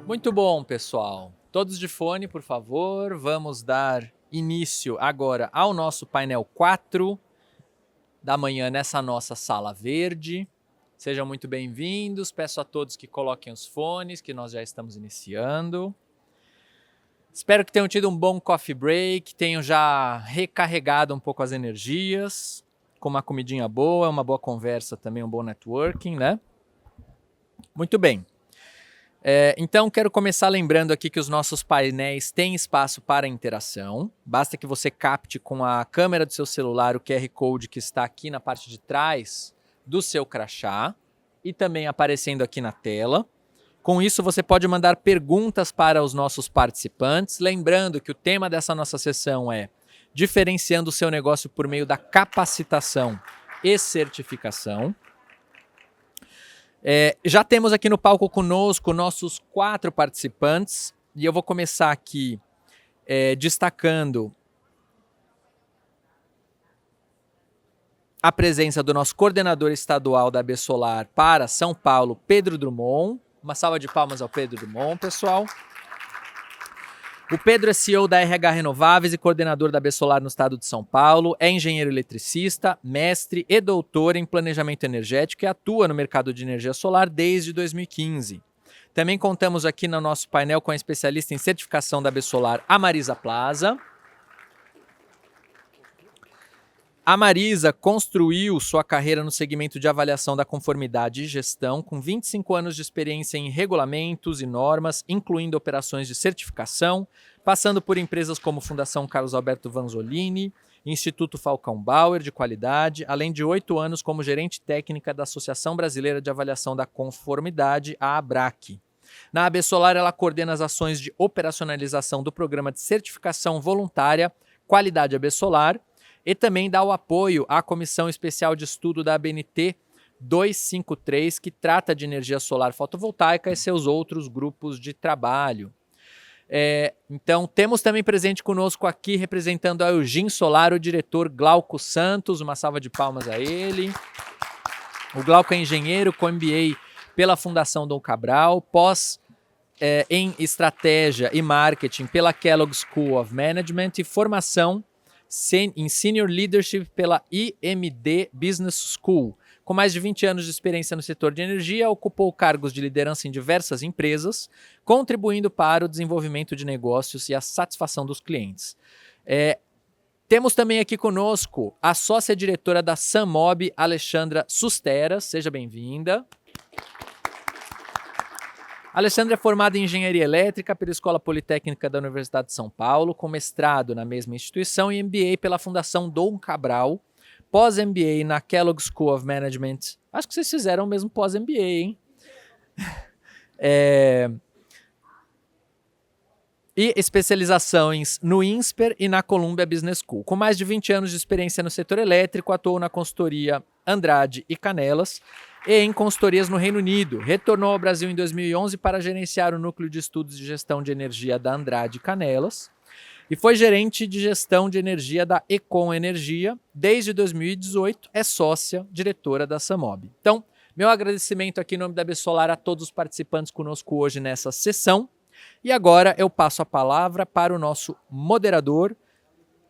Muito bom, pessoal. Todos de fone, por favor. Vamos dar início agora ao nosso painel 4 da manhã nessa nossa sala verde. Sejam muito bem-vindos. Peço a todos que coloquem os fones, que nós já estamos iniciando. Espero que tenham tido um bom coffee break, tenham já recarregado um pouco as energias, com uma comidinha boa, uma boa conversa também, um bom networking, né? Muito bem. Então, quero começar lembrando aqui que os nossos painéis têm espaço para interação. Basta que você capte com a câmera do seu celular o QR Code que está aqui na parte de trás do seu crachá e também aparecendo aqui na tela. Com isso, você pode mandar perguntas para os nossos participantes. Lembrando que o tema dessa nossa sessão é diferenciando o seu negócio por meio da capacitação e certificação. Já temos aqui no palco conosco nossos 4 participantes e eu vou começar aqui destacando a presença do nosso coordenador estadual da Absolar para São Paulo, Pedro Drummond. Uma salva de palmas ao Pedro Drummond, pessoal. O Pedro é CEO da RH Renováveis e coordenador da Absolar no estado de São Paulo, é engenheiro eletricista, mestre e doutor em planejamento energético e atua no mercado de energia solar desde 2015. Também contamos aqui no nosso painel com a especialista em certificação da Absolar, a Marisa Plaza. A Marisa construiu sua carreira no segmento de avaliação da conformidade e gestão, com 25 anos de experiência em regulamentos e normas, incluindo operações de certificação, passando por empresas como Fundação Carlos Alberto Vanzolini, Instituto Falcão Bauer de Qualidade, além de 8 anos como gerente técnica da Associação Brasileira de Avaliação da Conformidade, a ABRAC. Na Absolar, ela coordena as ações de operacionalização do programa de certificação voluntária Qualidade Absolar, e também dá o apoio à Comissão Especial de Estudo da ABNT 253, que trata de energia solar fotovoltaica e seus outros grupos de trabalho. Então, temos também presente conosco aqui, representando a Eugin Solar, o diretor Glauco Santos. Uma salva de palmas a ele. O Glauco é engenheiro com MBA pela Fundação Dom Cabral, pós em Estratégia e Marketing pela Kellogg School of Management e formação em Senior Leadership pela IMD Business School. Com mais de 20 anos de experiência no setor de energia, ocupou cargos de liderança em diversas empresas, contribuindo para o desenvolvimento de negócios e a satisfação dos clientes. Temos também aqui conosco a sócia-diretora da Samob, Alexandra Sustera. Seja bem-vinda. A Alexandra é formada em Engenharia Elétrica pela Escola Politécnica da Universidade de São Paulo, com mestrado na mesma instituição e MBA pela Fundação Dom Cabral, pós-MBA na Kellogg School of Management. Acho que vocês fizeram o mesmo pós-MBA, hein? E especializações no INSPER e na Columbia Business School. Com mais de 20 anos de experiência no setor elétrico, atuou na consultoria Andrade e Canelas e em consultorias no Reino Unido. Retornou ao Brasil em 2011 para gerenciar o núcleo de estudos de gestão de energia da Andrade e Canelas e foi gerente de gestão de energia da Econ Energia. Desde 2018 é sócia diretora da Samob. Então, meu agradecimento aqui em nome da Absolar a todos os participantes conosco hoje nessa sessão. E agora eu passo a palavra para o nosso moderador,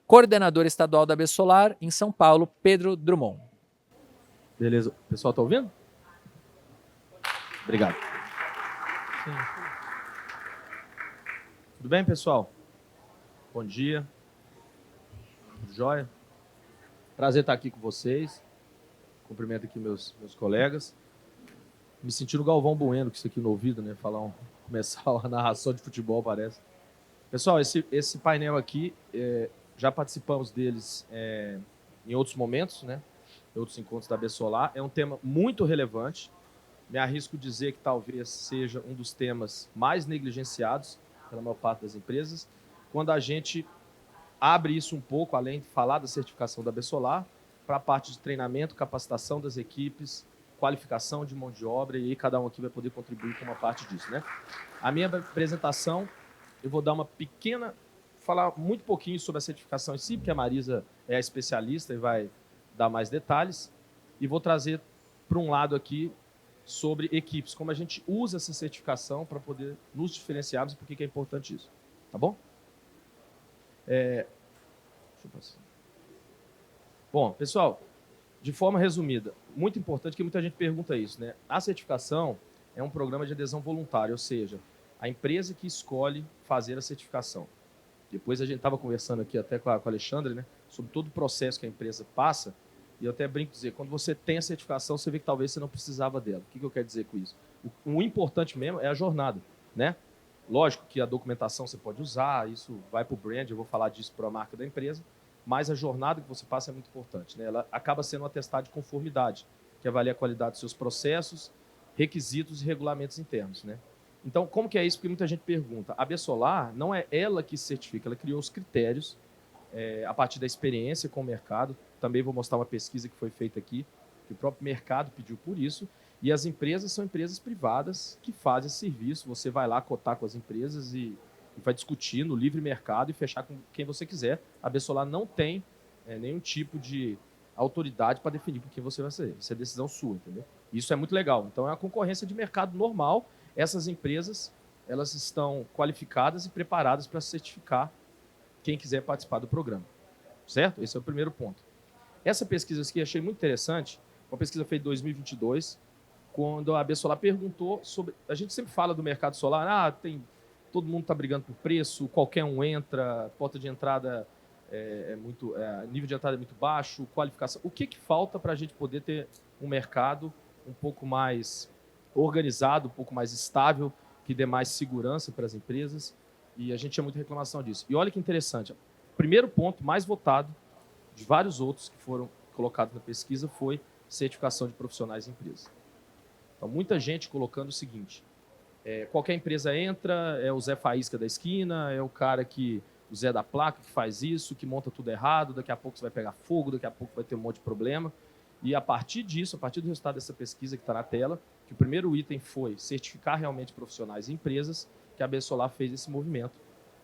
coordenador estadual da Absolar em São Paulo, Pedro Drummond. Beleza. O pessoal está ouvindo? Obrigado. Sim. Tudo bem, pessoal? Bom dia. Tudo jóia? Prazer estar aqui com vocês. Cumprimento aqui meus colegas. Me senti no Galvão Bueno, com isso aqui no ouvido, né? Começar a narração de futebol, parece. Pessoal, esse painel aqui, já participamos deles em outros momentos, né? Em outros encontros da Absolar. É um tema muito relevante. Me arrisco dizer que talvez seja um dos temas mais negligenciados pela maior parte das empresas. Quando a gente abre isso um pouco, além de falar da certificação da Absolar, para a parte de treinamento, capacitação das equipes, qualificação de mão de obra, e aí cada um aqui vai poder contribuir com uma parte disso, né? A minha apresentação, eu vou dar falar muito pouquinho sobre a certificação em si, porque a Marisa é a especialista e vai dar mais detalhes, e vou trazer para um lado aqui sobre equipes, como a gente usa essa certificação para poder nos diferenciarmos e por que é importante isso. Tá bom? Deixa eu passar. Bom, pessoal, de forma resumida, muito importante que muita gente pergunta isso, né? A certificação é um programa de adesão voluntária, ou seja, a empresa que escolhe fazer a certificação. Depois a gente estava conversando aqui até com o Alexandre, né, sobre todo o processo que a empresa passa, e eu até brinco dizer, quando você tem a certificação, você vê que talvez você não precisava dela. O que eu quero dizer com isso? O importante mesmo é a jornada, né? Lógico que a documentação você pode usar, isso vai para o brand, eu vou falar disso para a marca da empresa, mas a jornada que você passa é muito importante, né? Ela acaba sendo um atestado de conformidade, que avalia a qualidade dos seus processos, requisitos e regulamentos internos, né? Então, como que é isso? Porque muita gente pergunta. A Bessolar não é ela que certifica, ela criou os critérios a partir da experiência com o mercado. Também vou mostrar uma pesquisa que foi feita aqui, que o próprio mercado pediu por isso. E as empresas são empresas privadas que fazem esse serviço. Você vai lá cotar com as empresas e vai discutir no livre mercado e fechar com quem você quiser. A Bessolar não tem nenhum tipo de autoridade para definir com quem você vai ser. Isso é decisão sua, entendeu? Isso é muito legal. Então, é uma concorrência de mercado normal. Essas empresas, elas estão qualificadas e preparadas para certificar quem quiser participar do programa. Certo? Esse é o primeiro ponto. Essa pesquisa aqui eu achei muito interessante, uma pesquisa feita em 2022, quando a Bessolar perguntou sobre... A gente sempre fala do mercado solar, todo mundo está brigando por preço, qualquer um entra, porta de entrada nível de entrada é muito baixo, qualificação. O que falta para a gente poder ter um mercado um pouco mais organizado, um pouco mais estável, que dê mais segurança para as empresas? E a gente tinha muita reclamação disso. E olha que interessante, o primeiro ponto mais votado de vários outros que foram colocados na pesquisa foi certificação de profissionais em empresas. Então, muita gente colocando o seguinte, qualquer empresa entra, é o Zé Faísca da esquina, é o cara que, o Zé da placa que faz isso, que monta tudo errado, daqui a pouco você vai pegar fogo, daqui a pouco vai ter um monte de problema. E a partir disso, a partir do resultado dessa pesquisa que está na tela, que o primeiro item foi certificar realmente profissionais e empresas, que a Bessolar fez esse movimento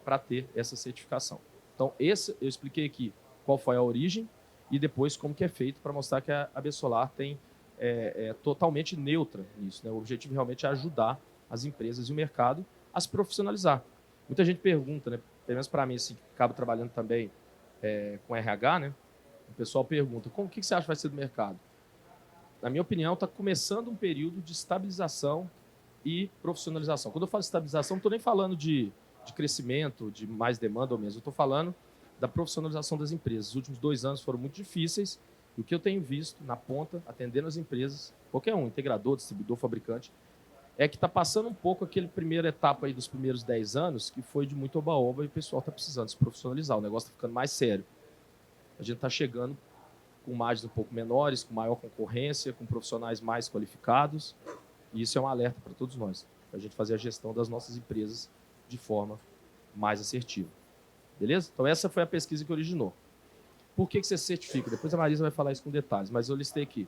para ter essa certificação. Então, eu expliquei aqui qual foi a origem e depois como que é feito para mostrar que a Bessolar é totalmente neutra nisso, né? O objetivo realmente é ajudar as empresas e o mercado a se profissionalizar. Muita gente pergunta, né? Pelo menos para mim, assim, que acabo trabalhando também com RH, né? O pessoal pergunta, o que você acha que vai ser do mercado? Na minha opinião, está começando um período de estabilização e profissionalização. Quando eu falo estabilização, não estou nem falando de crescimento, de mais demanda ou menos. Eu estou falando da profissionalização das empresas. Os últimos 2 anos foram muito difíceis. E o que eu tenho visto na ponta, atendendo as empresas, qualquer um, integrador, distribuidor, fabricante, é que está passando um pouco aquele primeira etapa aí dos primeiros 10 anos, que foi de muito oba-oba e o pessoal está precisando se profissionalizar. O negócio está ficando mais sério. A gente está chegando com margens um pouco menores, com maior concorrência, com profissionais mais qualificados. E isso é um alerta para todos nós, para a gente fazer a gestão das nossas empresas de forma mais assertiva. Beleza? Então, essa foi a pesquisa que originou. Por que você certifica? Depois a Marisa vai falar isso com detalhes, mas eu listei aqui.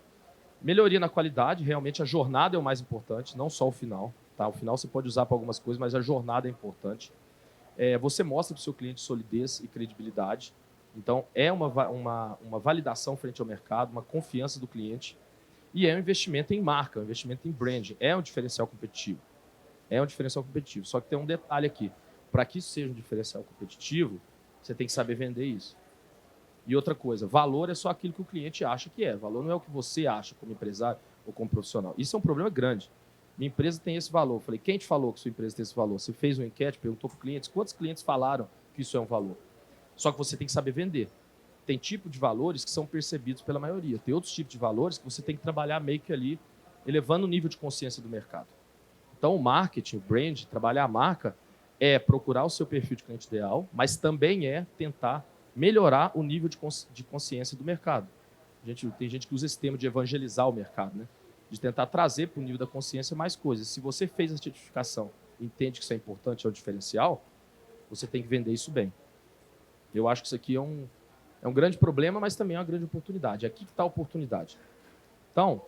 Melhoria na qualidade, realmente a jornada é o mais importante, não só o final. Tá? O final você pode usar para algumas coisas, mas a jornada é importante. Você mostra para o seu cliente solidez e credibilidade. Então, é uma validação frente ao mercado, uma confiança do cliente. E é um investimento em marca, um investimento em branding. É um diferencial competitivo. É um diferencial competitivo. Só que tem um detalhe aqui. Para que isso seja um diferencial competitivo, você tem que saber vender isso. E outra coisa, valor é só aquilo que o cliente acha que é. Valor não é o que você acha como empresário ou como profissional. Isso é um problema grande. Minha empresa tem esse valor. Eu falei, quem te falou que sua empresa tem esse valor? Você fez uma enquete, perguntou para clientes, quantos clientes falaram que isso é um valor? Só que você tem que saber vender. Tem tipo de valores que são percebidos pela maioria. Tem outros tipos de valores que você tem que trabalhar meio que ali, elevando o nível de consciência do mercado. Então, o marketing, o brand, trabalhar a marca, é procurar o seu perfil de cliente ideal, mas também é tentar melhorar o nível de consciência do mercado. Tem gente que usa esse termo de evangelizar o mercado, né? De tentar trazer para o nível da consciência mais coisas. Se você fez a certificação e entende que isso é importante, é um diferencial, você tem que vender isso bem. Eu acho que isso aqui é um grande problema, mas também é uma grande oportunidade. É aqui que está a oportunidade. Então,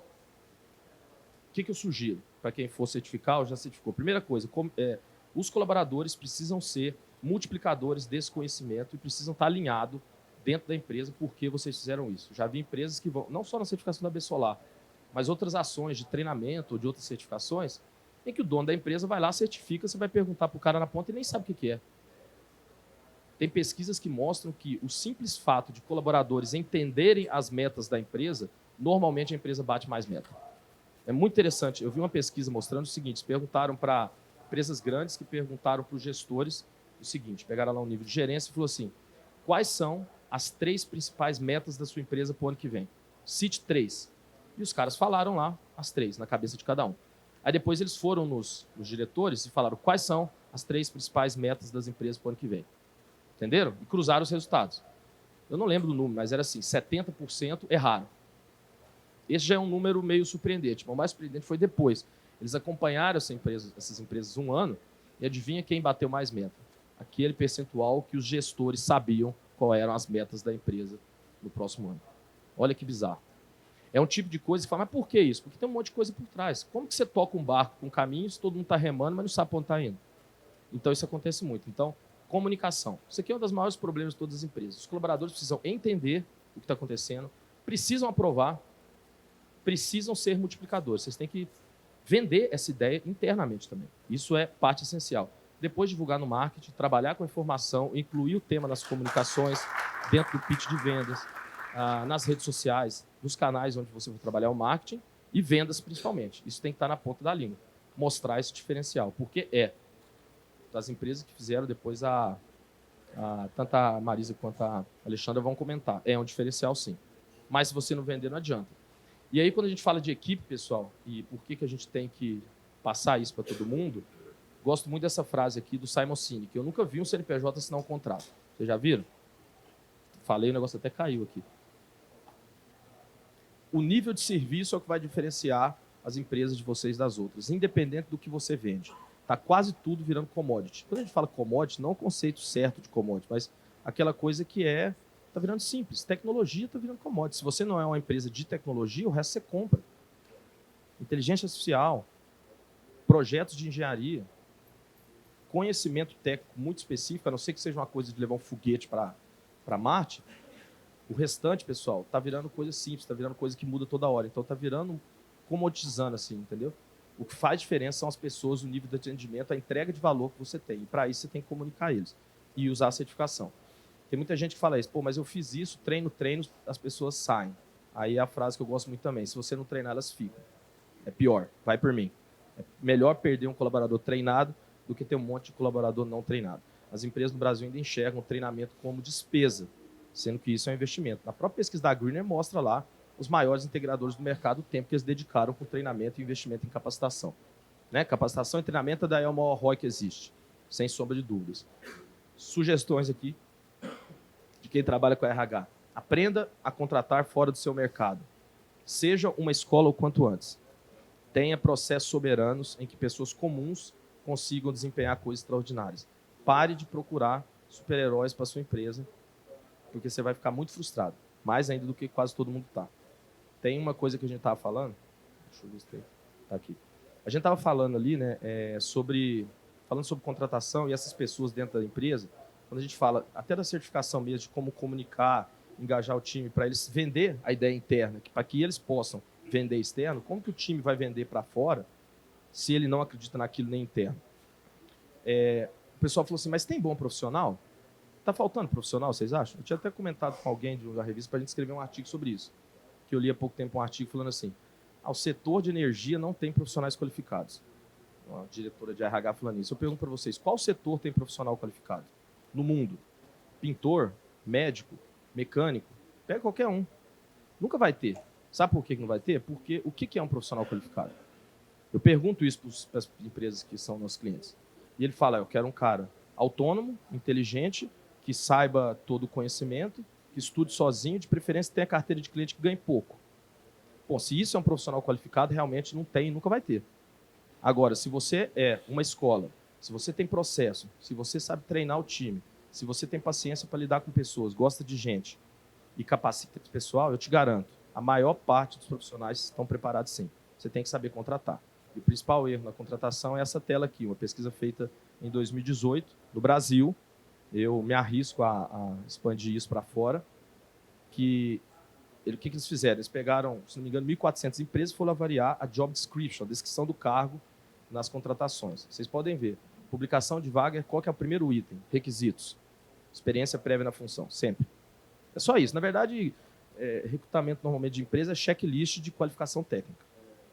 o que eu sugiro para quem for certificar ou já certificou? Primeira coisa, os colaboradores precisam ser multiplicadores desse conhecimento e precisam estar alinhados dentro da empresa porque vocês fizeram isso. Já vi empresas que vão, não só na certificação da Bessolar, mas outras ações de treinamento ou de outras certificações, em que o dono da empresa vai lá, certifica, você vai perguntar para o cara na ponta e nem sabe o que é. Tem pesquisas que mostram que o simples fato de colaboradores entenderem as metas da empresa, normalmente a empresa bate mais meta. É muito interessante. Eu vi uma pesquisa mostrando o seguinte, perguntaram para empresas grandes que perguntaram para os gestores o seguinte, pegaram lá um nível de gerência e falou assim, quais são as 3 principais metas da sua empresa para o ano que vem? Cite 3. E os caras falaram lá as 3, na cabeça de cada um. Aí depois eles foram nos diretores e falaram quais são as 3 principais metas das empresas para o ano que vem. Entenderam? E cruzaram os resultados. Eu não lembro do número, mas era assim, 70% erraram. Esse já é um número meio surpreendente. Mas o mais surpreendente foi depois. Eles acompanharam essas empresas um ano e adivinha quem bateu mais meta? Aquele percentual que os gestores sabiam quais eram as metas da empresa no próximo ano. Olha que bizarro. É um tipo de coisa que fala, mas por que isso? Porque tem um monte de coisa por trás. Como que você toca um barco com caminhos, todo mundo está remando, mas não sabe para onde está indo? Então isso acontece muito. Então, comunicação. Isso aqui é um dos maiores problemas de todas as empresas. Os colaboradores precisam entender o que está acontecendo, precisam aprovar, precisam ser multiplicadores. Vocês têm que vender essa ideia internamente também. Isso é parte essencial. Depois divulgar no marketing, trabalhar com a informação, incluir o tema nas comunicações, dentro do pitch de vendas, nas redes sociais, nos canais onde você vai trabalhar o marketing e vendas principalmente. Isso tem que estar na ponta da língua. Mostrar esse diferencial, porque das empresas que fizeram depois tanto a Marisa quanto a Alexandra vão comentar. É um diferencial, sim. Mas se você não vender, não adianta. E aí, quando a gente fala de equipe, pessoal, e por que a gente tem que passar isso para todo mundo, gosto muito dessa frase aqui do Simon Sinek, que eu nunca vi um CNPJ assinar um contrato. Vocês já viram? Falei, o negócio até caiu aqui. O nível de serviço é o que vai diferenciar as empresas de vocês das outras, independente do que você vende. Está quase tudo virando commodity. Quando a gente fala commodity, não é o conceito certo de commodity, mas aquela coisa que está virando simples. Tecnologia está virando commodity. Se você não é uma empresa de tecnologia, o resto você compra. Inteligência artificial, projetos de engenharia, conhecimento técnico muito específico, a não ser que seja uma coisa de levar um foguete para Marte, o restante, pessoal, está virando coisa simples, está virando coisa que muda toda hora. Então está virando comoditizando, assim, entendeu? O que faz diferença são as pessoas, o nível de atendimento, a entrega de valor que você tem. E para isso você tem que comunicar eles e usar a certificação. Tem muita gente que fala isso, pô, mas eu fiz isso, treino, as pessoas saem. Aí é a frase que eu gosto muito também, se você não treinar, elas ficam. É pior, vai por mim. É melhor perder um colaborador treinado do que ter um monte de colaborador não treinado. As empresas no Brasil ainda enxergam o treinamento como despesa, sendo que isso é um investimento. Na própria pesquisa da Greener mostra lá os maiores integradores do mercado, o tempo que eles dedicaram para o treinamento e investimento em capacitação. Né? Capacitação e treinamento daí é o maior ROI que existe, sem sombra de dúvidas. Sugestões aqui de quem trabalha com RH. Aprenda a contratar fora do seu mercado. Seja uma escola o quanto antes. Tenha processos soberanos em que pessoas comuns consigam desempenhar coisas extraordinárias. Pare de procurar super-heróis para sua empresa, porque você vai ficar muito frustrado, mais ainda do que quase todo mundo está. Tem uma coisa que a gente estava falando, deixa eu ver se está aqui. A gente estava falando ali, né, falando sobre contratação e essas pessoas dentro da empresa, quando a gente fala até da certificação mesmo, de como comunicar, engajar o time para eles vender a ideia interna, para que eles possam vender externo, como que o time vai vender para fora se ele não acredita naquilo nem interno? O pessoal falou assim, mas tem bom profissional? Está faltando profissional, vocês acham? Eu tinha até comentado com alguém de uma revista para a gente escrever um artigo sobre isso, que eu li há pouco tempo um artigo falando assim, o setor de energia não tem profissionais qualificados. Uma diretora de RH falando isso. Eu pergunto para vocês, qual setor tem profissional qualificado no mundo? Pintor, médico, mecânico, pega qualquer um. Nunca vai ter. Sabe por que não vai ter? Porque o que é um profissional qualificado? Eu pergunto isso para as empresas que são nossos clientes. E ele fala, eu quero um cara autônomo, inteligente, que saiba todo o conhecimento, que estude sozinho, de preferência tenha carteira de cliente que ganhe pouco. Bom, se isso é um profissional qualificado, realmente não tem e nunca vai ter. Agora, se você é uma escola, se você tem processo, se você sabe treinar o time, se você tem paciência para lidar com pessoas, gosta de gente e capacita esse pessoal, eu te garanto, a maior parte dos profissionais estão preparados sim. Você tem que saber contratar. E o principal erro na contratação é essa tela aqui, uma pesquisa feita em 2018, no Brasil. Eu me arrisco a expandir isso para fora, que o que eles fizeram? Eles pegaram, se não me engano, 1.400 empresas e foram avaliar a job description, a descrição do cargo nas contratações. Vocês podem ver. Publicação de vaga, qual que é o primeiro item? Requisitos. Experiência prévia na função, sempre. É só isso. Na verdade, recrutamento normalmente de empresa é checklist de qualificação técnica.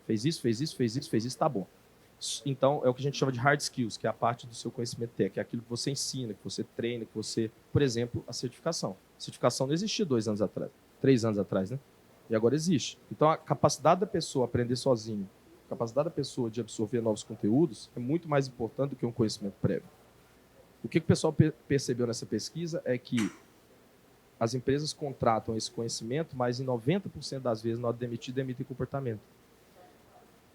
Fez isso, fez isso, fez isso, fez isso, tá bom. Então, é o que a gente chama de hard skills, que é a parte do seu conhecimento técnico, é aquilo que você ensina, que você treina, que você... Por exemplo, a certificação. A certificação não existia 2 anos atrás, 3 anos atrás, né? E agora existe. Então, a capacidade da pessoa aprender sozinho, a capacidade da pessoa de absorver novos conteúdos é muito mais importante do que um conhecimento prévio. O que o pessoal percebeu nessa pesquisa é que as empresas contratam esse conhecimento, mas em 90% das vezes, na hora de demitir, demitem comportamento.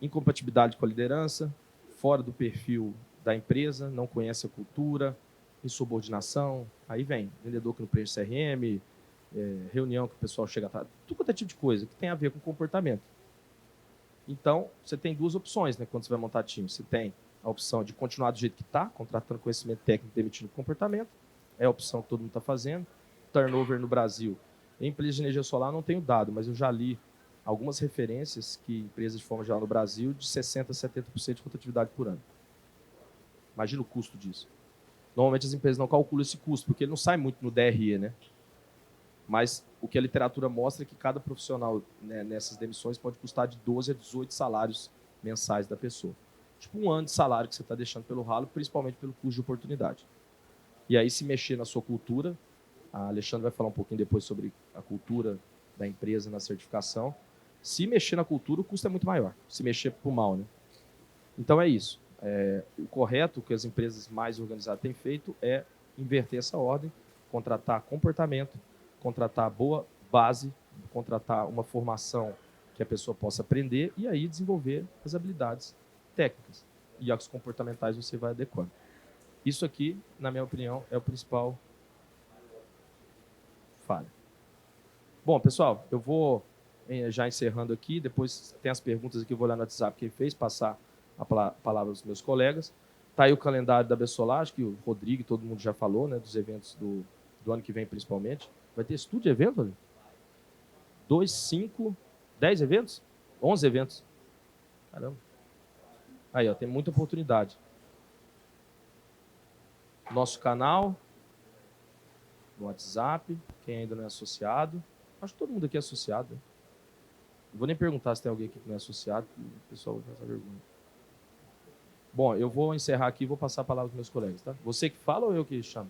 Incompatibilidade com a liderança, fora do perfil da empresa, não conhece a cultura, insubordinação, aí vem vendedor que não preenche CRM, reunião que o pessoal chega atrás, tudo quanto é tipo de coisa que tem a ver com comportamento. Então, você tem 2 opções, né, quando você vai montar time. Você tem a opção de continuar do jeito que está, contratando conhecimento técnico, demitindo comportamento, é a opção que todo mundo está fazendo. Turnover no Brasil. Em empresas de energia solar não tenho dado, mas eu já li algumas referências que empresas de forma geral no Brasil de 60% a 70% de rotatividade por ano. Imagina o custo disso. Normalmente as empresas não calculam esse custo, porque ele não sai muito no DRE, né? Mas o que a literatura mostra é que cada profissional, né, nessas demissões pode custar de 12 a 18 salários mensais da pessoa. Tipo 1 ano de salário que você está deixando pelo ralo, principalmente pelo custo de oportunidade. E aí, se mexer na sua cultura, a Alexandre vai falar um pouquinho depois sobre a cultura da empresa na certificação. Se mexer na cultura, o custo é muito maior. Se mexer para o mal, né? Então é isso. O correto que as empresas mais organizadas têm feito é inverter essa ordem, contratar comportamento, contratar boa base, contratar uma formação que a pessoa possa aprender e aí desenvolver as habilidades técnicas. E as comportamentais você vai adequando. Isso aqui, na minha opinião, é o principal falha. Bom, pessoal, eu vou já encerrando aqui, depois tem as perguntas aqui, eu vou olhar no WhatsApp quem fez, passar a palavra aos meus colegas. Está aí o calendário da Bessolar, acho que o Rodrigo, todo mundo já falou, né, dos eventos do ano que vem, principalmente. Vai ter estudo de evento, ali? 2, 5, 10 eventos? 11 eventos. Caramba. Aí, ó, tem muita oportunidade. Nosso canal, no WhatsApp, quem ainda não é associado. Acho que todo mundo aqui é associado. Né? Não vou nem perguntar se tem alguém aqui que não é associado, o pessoal vai fazer vergonha. Bom, eu vou encerrar aqui e vou passar a palavra para meus colegas, tá? Você que fala ou eu que chamo?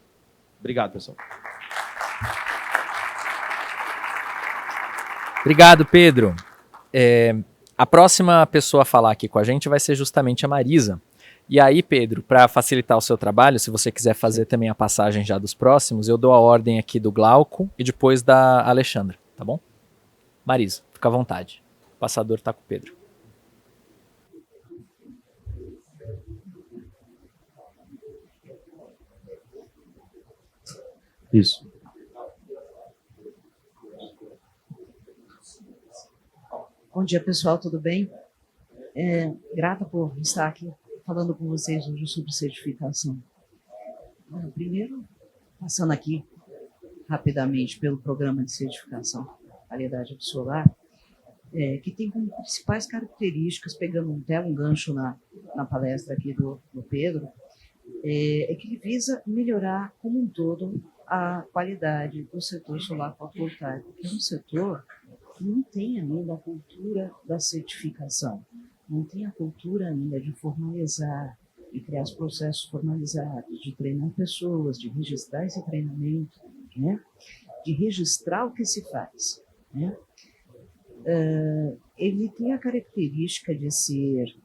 Obrigado, pessoal. Obrigado, Pedro. A próxima pessoa a falar aqui com a gente vai ser justamente a Marisa. E aí, Pedro, para facilitar o seu trabalho, se você quiser fazer também a passagem já dos próximos, eu dou a ordem aqui do Glauco e depois da Alexandra, tá bom? Marisa, fica à vontade. O passador está com o Pedro. Isso. Bom dia, pessoal, tudo bem? Grata por estar aqui falando com vocês hoje sobre certificação. Primeiro, passando aqui rapidamente pelo programa de certificação qualidade solar, que tem como principais características, pegando até um gancho na palestra aqui do Pedro, é que ele visa melhorar como um todo a qualidade do setor solar fotovoltaico, que é um setor que não tem ainda a cultura da certificação, não tem a cultura ainda de formalizar, de criar os processos formalizados, de treinar pessoas, de registrar esse treinamento, né? De registrar o que se faz. Né? Ele tem a característica de ser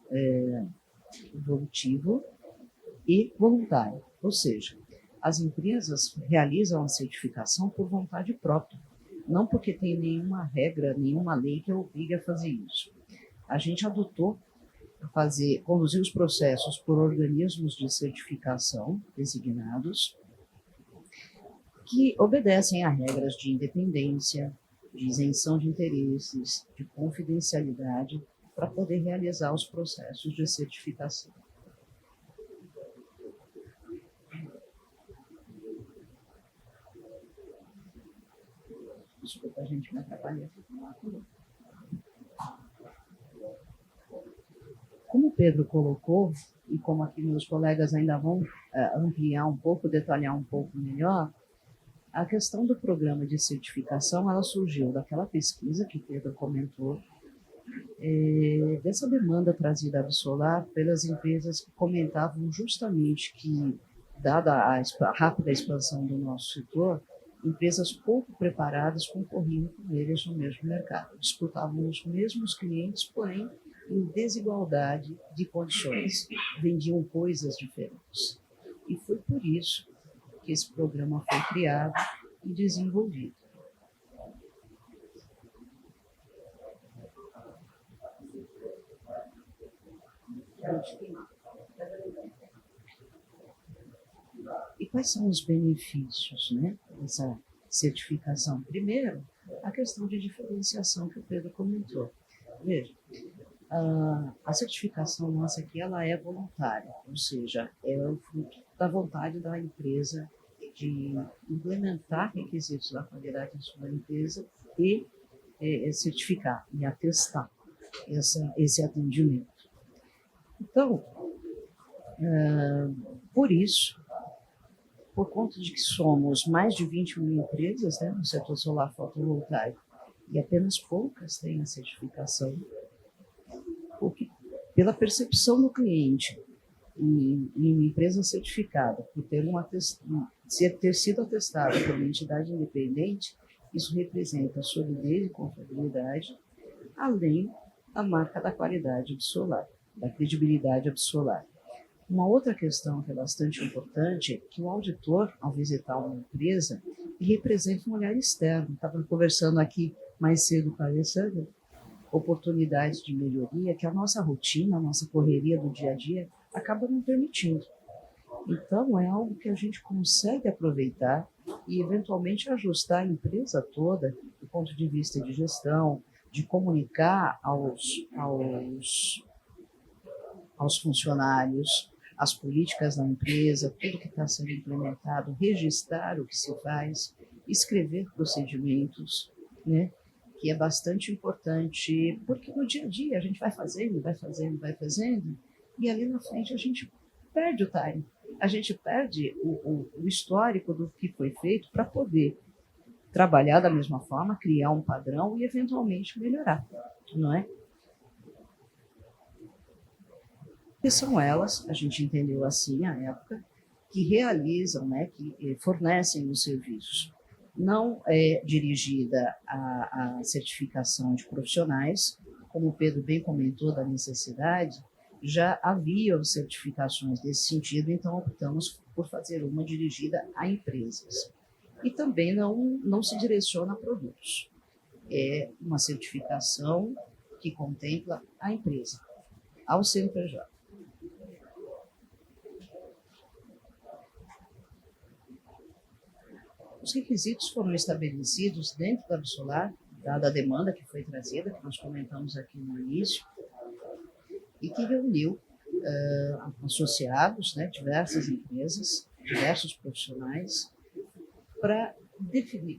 evolutivo e voluntário, ou seja, as empresas realizam a certificação por vontade própria, não porque tem nenhuma regra, nenhuma lei que obrigue a fazer isso. A gente adotou conduzir os processos por organismos de certificação designados que obedecem a regras de independência, de isenção de interesses, de confidencialidade, para poder realizar os processos de certificação. Desculpa, a gente me atrapalha aqui. Como o Pedro colocou, e como aqui meus colegas ainda vão ampliar um pouco, detalhar um pouco melhor, a questão do programa de certificação, ela surgiu daquela pesquisa que o Pedro comentou, dessa demanda trazida à Absolar pelas empresas que comentavam justamente que, dada a rápida expansão do nosso setor, empresas pouco preparadas concorriam com eles no mesmo mercado, disputavam os mesmos clientes, porém em desigualdade de condições, vendiam coisas diferentes. E foi por isso que esse programa foi criado e desenvolvido. E quais são os benefícios, né, dessa certificação? Primeiro, a questão de diferenciação que o Pedro comentou. Veja, a certificação nossa aqui ela é voluntária, ou seja, é o fruto da vontade da empresa de implementar requisitos da qualidade da sua empresa e certificar e atestar esse atendimento. Então, por isso, por conta de que somos mais de 20 mil empresas, né, no setor solar fotovoltaico, e apenas poucas têm a certificação, porque pela percepção do cliente em uma empresa certificada, por ter sido atestada por uma entidade independente, isso representa solidez e confiabilidade, além da marca da qualidade absolar, da credibilidade absolar. Uma outra questão que é bastante importante é que o auditor, ao visitar uma empresa, representa um olhar externo. Estava conversando aqui mais cedo com a Alessandra, oportunidades de melhoria que a nossa rotina, a nossa correria do dia a dia acaba não permitindo. Então, é algo que a gente consegue aproveitar e, eventualmente, ajustar a empresa toda, do ponto de vista de gestão, de comunicar aos funcionários as políticas da empresa, tudo que está sendo implementado, registrar o que se faz, escrever procedimentos, né? Que é bastante importante, porque no dia a dia a gente vai fazendo, e ali na frente a gente perde o time, a gente perde o histórico do que foi feito para poder trabalhar da mesma forma, criar um padrão e eventualmente melhorar, não é? Que são elas, a gente entendeu assim à época, que realizam, né, que fornecem os serviços. Não é dirigida à certificação de profissionais, como o Pedro bem comentou da necessidade, já haviam certificações desse sentido, então optamos por fazer uma dirigida a empresas. E também não se direciona a produtos. É uma certificação que contempla a empresa, ao CNPJ. Os requisitos foram estabelecidos dentro da Absolar, dada a demanda que foi trazida, que nós comentamos aqui no início, e que reuniu associados, né, diversas empresas, diversos profissionais, para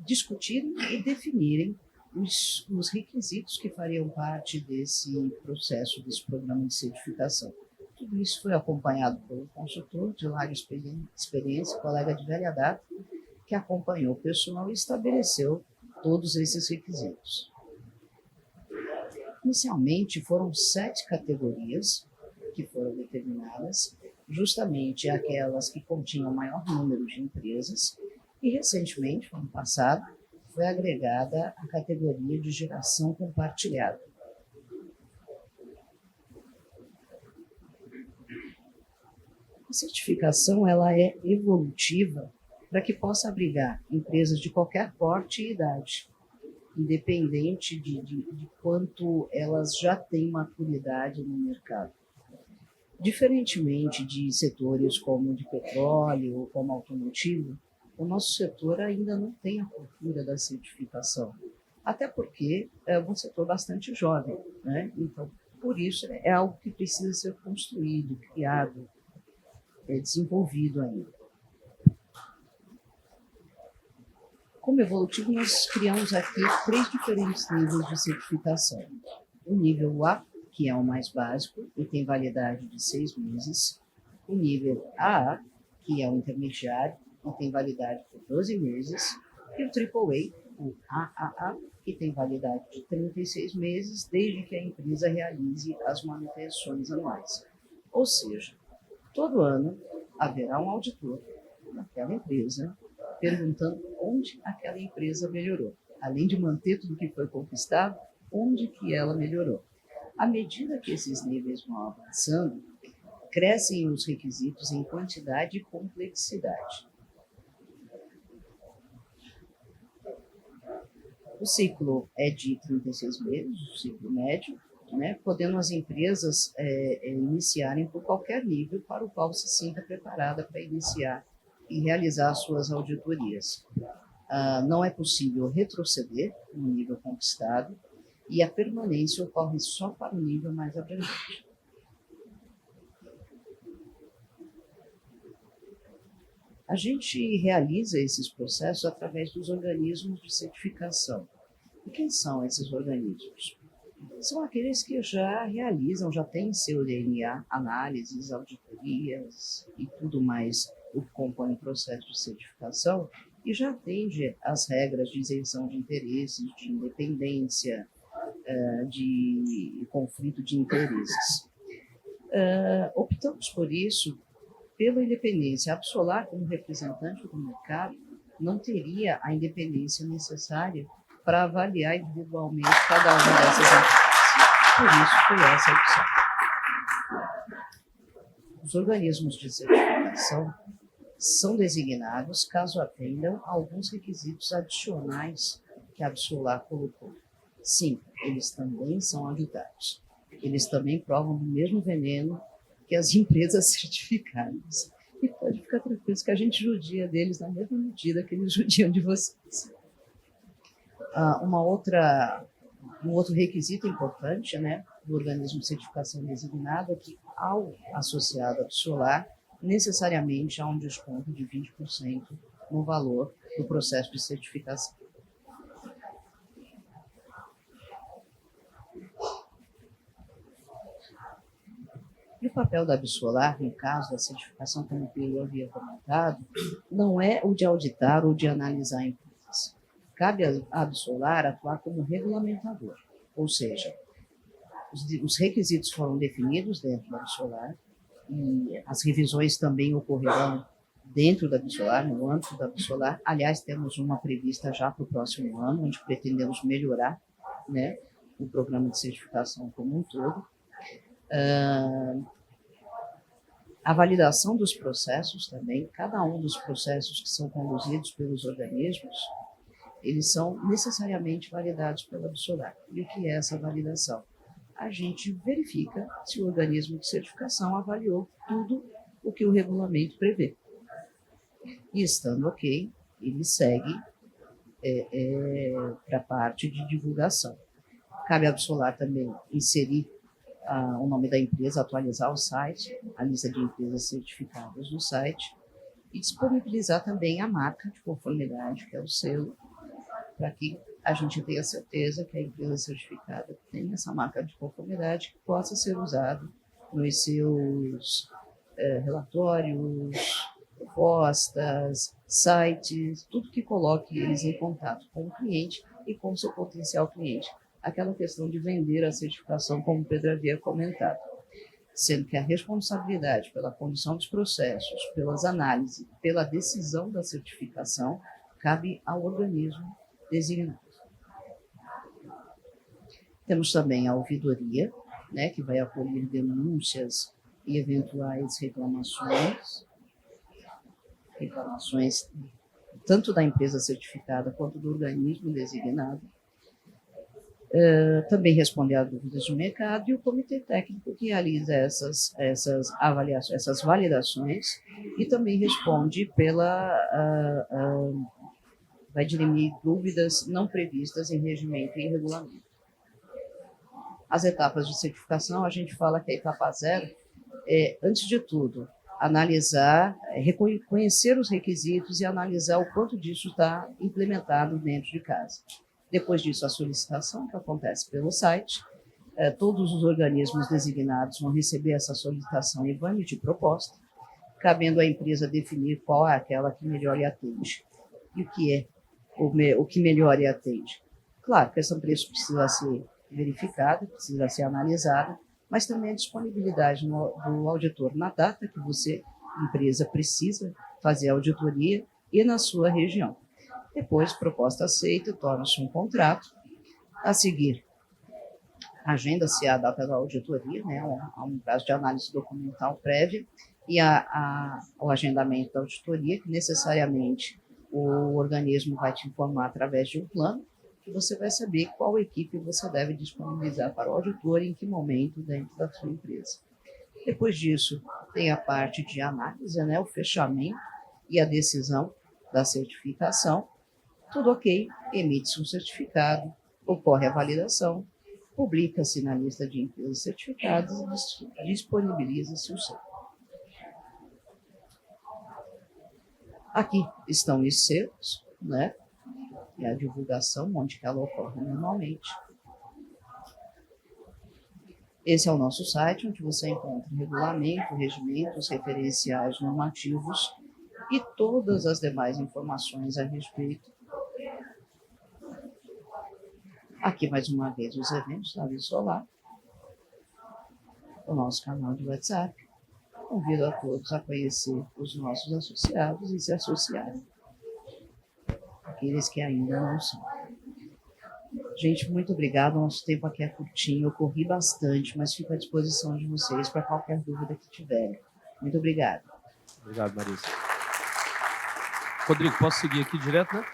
discutirem e definirem os requisitos que fariam parte desse processo, desse programa de certificação. Tudo isso foi acompanhado pelo consultor de larga experiência, colega de velha data, que acompanhou o pessoal e estabeleceu todos esses requisitos. Inicialmente, foram 7 categorias que foram determinadas, justamente aquelas que continham maior número de empresas, e recentemente, no ano passado, foi agregada a categoria de geração compartilhada. A certificação ela é evolutiva para que possa abrigar empresas de qualquer porte e idade, independente de quanto elas já têm maturidade no mercado. Diferentemente de setores como de petróleo ou como automotivo, o nosso setor ainda não tem a cultura da certificação, até porque é um setor bastante jovem, né? Então, por isso, é algo que precisa ser construído, criado, desenvolvido ainda. Como Evolutivo, nós criamos aqui 3 diferentes níveis de certificação. O nível A, que é o mais básico e tem validade de 6 meses. O nível AA, que é o intermediário e tem validade por 12 meses. E o AAA, o AAA, que tem validade de 36 meses, desde que a empresa realize as manutenções anuais. Ou seja, todo ano haverá um auditor naquela empresa perguntando onde aquela empresa melhorou. Além de manter tudo que foi conquistado, onde que ela melhorou. À medida que esses níveis vão avançando, crescem os requisitos em quantidade e complexidade. O ciclo é de 36 meses, o ciclo médio, né, podendo as empresas iniciarem por qualquer nível para o qual se sinta preparada para iniciar e realizar suas auditorias. Não é possível retroceder no nível conquistado e a permanência ocorre só para o nível mais abrangente. A gente realiza esses processos através dos organismos de certificação. E quem são esses organismos? São aqueles que já realizam, já têm seu DNA, análises, auditorias e tudo mais o que compõe o processo de certificação e já atende às regras de isenção de interesses, de independência, de conflito de interesses. Optamos por isso, pela independência. A Absolar, como representante do mercado, não teria a independência necessária para avaliar individualmente cada uma dessas empresas. Por isso foi essa a opção. Os organismos de certificação são designados caso atendam a alguns requisitos adicionais que a Absolar colocou. Sim, eles também são auditados. Eles também provam do mesmo veneno que as empresas certificadas. E pode ficar tranquilo que a gente judia deles na mesma medida que eles judiam de vocês. Um outro requisito importante, né, do organismo de certificação designado é que, ao associado à Absolar, necessariamente há um desconto de 20% no valor do processo de certificação. E o papel da Absolar, no caso da certificação, como eu havia comentado, não é o de auditar ou de analisar empresas. Cabe à Absolar atuar como regulamentador, ou seja, os requisitos foram definidos dentro da Absolar e as revisões também ocorrerão dentro da Absolar, no âmbito da Absolar. Aliás, temos uma prevista já para o próximo ano, onde pretendemos melhorar, né, o programa de certificação como um todo. A validação dos processos também, cada um dos processos que são conduzidos pelos organismos, eles são necessariamente validados pela Absolar. E o que é essa validação? A gente verifica se o organismo de certificação avaliou tudo o que o regulamento prevê. E estando ok, ele segue para a parte de divulgação. Cabe à Absolar também inserir o nome da empresa, atualizar o site, a lista de empresas certificadas no site e disponibilizar também a marca de conformidade, que é o selo, para que a gente tenha certeza que a empresa certificada tem essa marca de conformidade que possa ser usada nos seus relatórios, propostas, sites, tudo que coloque eles em contato com o cliente e com o seu potencial cliente. Aquela questão de vender a certificação, como o Pedro havia comentado, sendo que a responsabilidade pela condução dos processos, pelas análises, pela decisão da certificação, cabe ao organismo designado. Temos também a ouvidoria, né, que vai acolher denúncias e eventuais reclamações tanto da empresa certificada quanto do organismo designado. Também responder a dúvidas do mercado e o comitê técnico que realiza essas avaliações, essas validações e também responde vai dirimir dúvidas não previstas em regimento e em regulamento. As etapas de certificação, a gente fala que a etapa 0 é, antes de tudo, analisar, reconhecer os requisitos e analisar o quanto disso está implementado dentro de casa. Depois disso, a solicitação, que acontece pelo site, todos os organismos designados vão receber essa solicitação e vão emitir proposta, cabendo à empresa definir qual é aquela que melhor lhe atende. E o que é o que melhor lhe atende? Claro que essa preço precisa ser verificada, precisa ser analisada, mas também a disponibilidade do auditor na data que você, empresa, precisa fazer a auditoria e na sua região. Depois, proposta aceita, torna-se um contrato. A seguir, agenda-se a data da auditoria, né, há um prazo de análise documental prévia, e o agendamento da auditoria, que necessariamente o organismo vai te informar através de um plano, que você vai saber qual equipe você deve disponibilizar para o auditor e em que momento dentro da sua empresa. Depois disso, tem a parte de análise, né, o fechamento e a decisão da certificação. Tudo ok, emite-se um certificado, ocorre a validação, publica-se na lista de empresas certificadas e disponibiliza-se o selo. Aqui estão os selos, né? E a divulgação, onde que ela ocorre normalmente. Esse é o nosso site, onde você encontra regulamento, regimentos, referenciais normativos e todas as demais informações a respeito. Aqui, mais uma vez, os eventos da Via Solar, o nosso canal de WhatsApp. Convido a todos a conhecer os nossos associados e se associarem, aqueles que ainda não são. Gente, muito obrigado. Nosso tempo aqui é curtinho, eu corri bastante, mas fico à disposição de vocês para qualquer dúvida que tiverem. Muito obrigado. Obrigado, Marisa. Rodrigo, posso seguir aqui direto, né?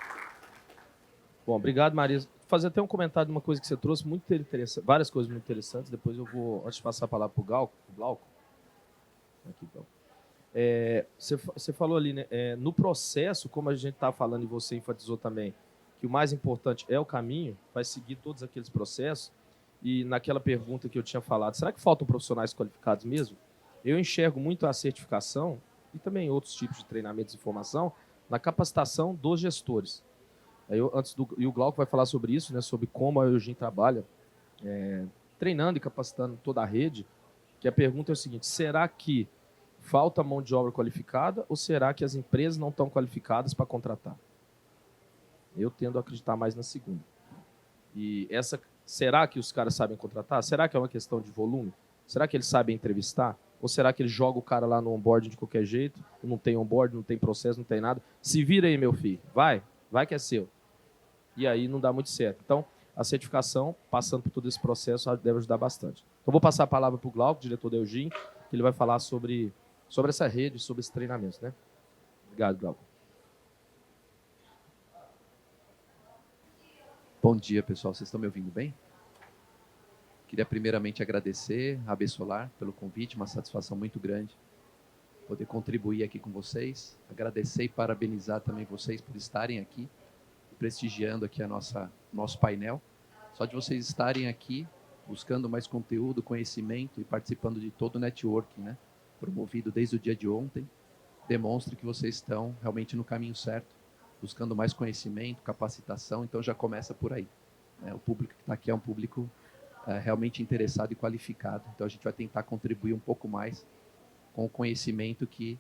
Bom, obrigado, Marisa. Vou fazer até um comentário de uma coisa que você trouxe, muito interessante, várias coisas muito interessantes. Depois eu vou, antes de passar a palavra para o Glauco. Aqui, então. Você falou ali, né? No processo, como a gente está falando e você enfatizou também, que o mais importante é o caminho, vai seguir todos aqueles processos. E naquela pergunta que eu tinha falado, será que faltam profissionais qualificados mesmo? Eu enxergo muito a certificação e também outros tipos de treinamentos e formação na capacitação dos gestores. E o Glauco vai falar sobre isso, né? Sobre como a Eugin trabalha treinando e capacitando toda a rede. Que a pergunta é o seguinte: será que falta mão de obra qualificada ou será que as empresas não estão qualificadas para contratar? Eu tendo a acreditar mais na segunda. E será que os caras sabem contratar? Será que é uma questão de volume? Será que eles sabem entrevistar? Ou será que eles jogam o cara lá no onboarding de qualquer jeito? Não tem onboarding, não tem processo, não tem nada. Se vira aí, meu filho. Vai que é seu. E aí não dá muito certo. Então, a certificação, passando por todo esse processo, deve ajudar bastante. Então, vou passar a palavra para o Glauco, diretor da Eugin, que ele vai falar sobre essa rede, sobre esse treinamento, né? Obrigado, Glauco. Bom dia, pessoal. Vocês estão me ouvindo bem? Queria primeiramente agradecer a AB Solar pelo convite, uma satisfação muito grande poder contribuir aqui com vocês. Agradecer e parabenizar também vocês por estarem aqui, prestigiando aqui nosso painel. Só de vocês estarem aqui, buscando mais conteúdo, conhecimento e participando de todo o networking, né, promovido desde o dia de ontem, demonstra que vocês estão realmente no caminho certo, buscando mais conhecimento, capacitação, então já começa por aí. O público que está aqui é um público realmente interessado e qualificado, então a gente vai tentar contribuir um pouco mais com o conhecimento que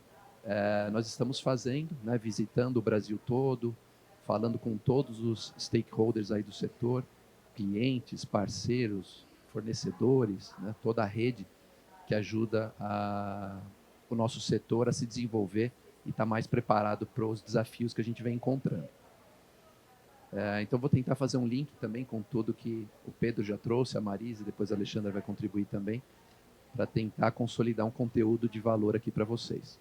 nós estamos fazendo, né, visitando o Brasil todo, falando com todos os stakeholders aí do setor, clientes, parceiros, fornecedores, né, toda a rede que ajuda o nosso setor a se desenvolver e estar mais preparado para os desafios que a gente vem encontrando. Então, vou tentar fazer um link também com tudo que o Pedro já trouxe, a Marisa, e depois a Alexandra vai contribuir também, para tentar consolidar um conteúdo de valor aqui para vocês.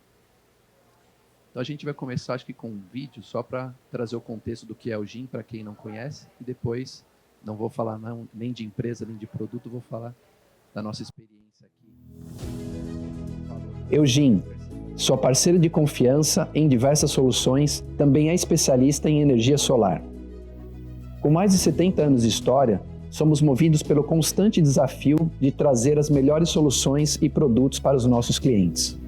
Então, a gente vai começar, acho que com um vídeo, só para trazer o contexto do que é o Eugin, para quem não conhece, e depois, não vou falar nem de empresa, nem de produto, vou falar da nossa experiência aqui. Eugin, sua parceira de confiança em diversas soluções, também é especialista em energia solar. Com mais de 70 anos de história, somos movidos pelo constante desafio de trazer as melhores soluções e produtos para os nossos clientes.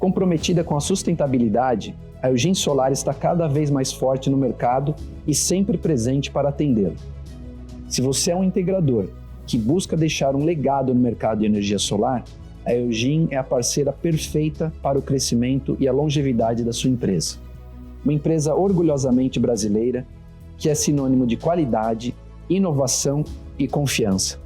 Comprometida com a sustentabilidade, a Eugin Solar está cada vez mais forte no mercado e sempre presente para atendê-lo. Se você é um integrador que busca deixar um legado no mercado de energia solar, a Eugin é a parceira perfeita para o crescimento e a longevidade da sua empresa. Uma empresa orgulhosamente brasileira, que é sinônimo de qualidade, inovação e confiança.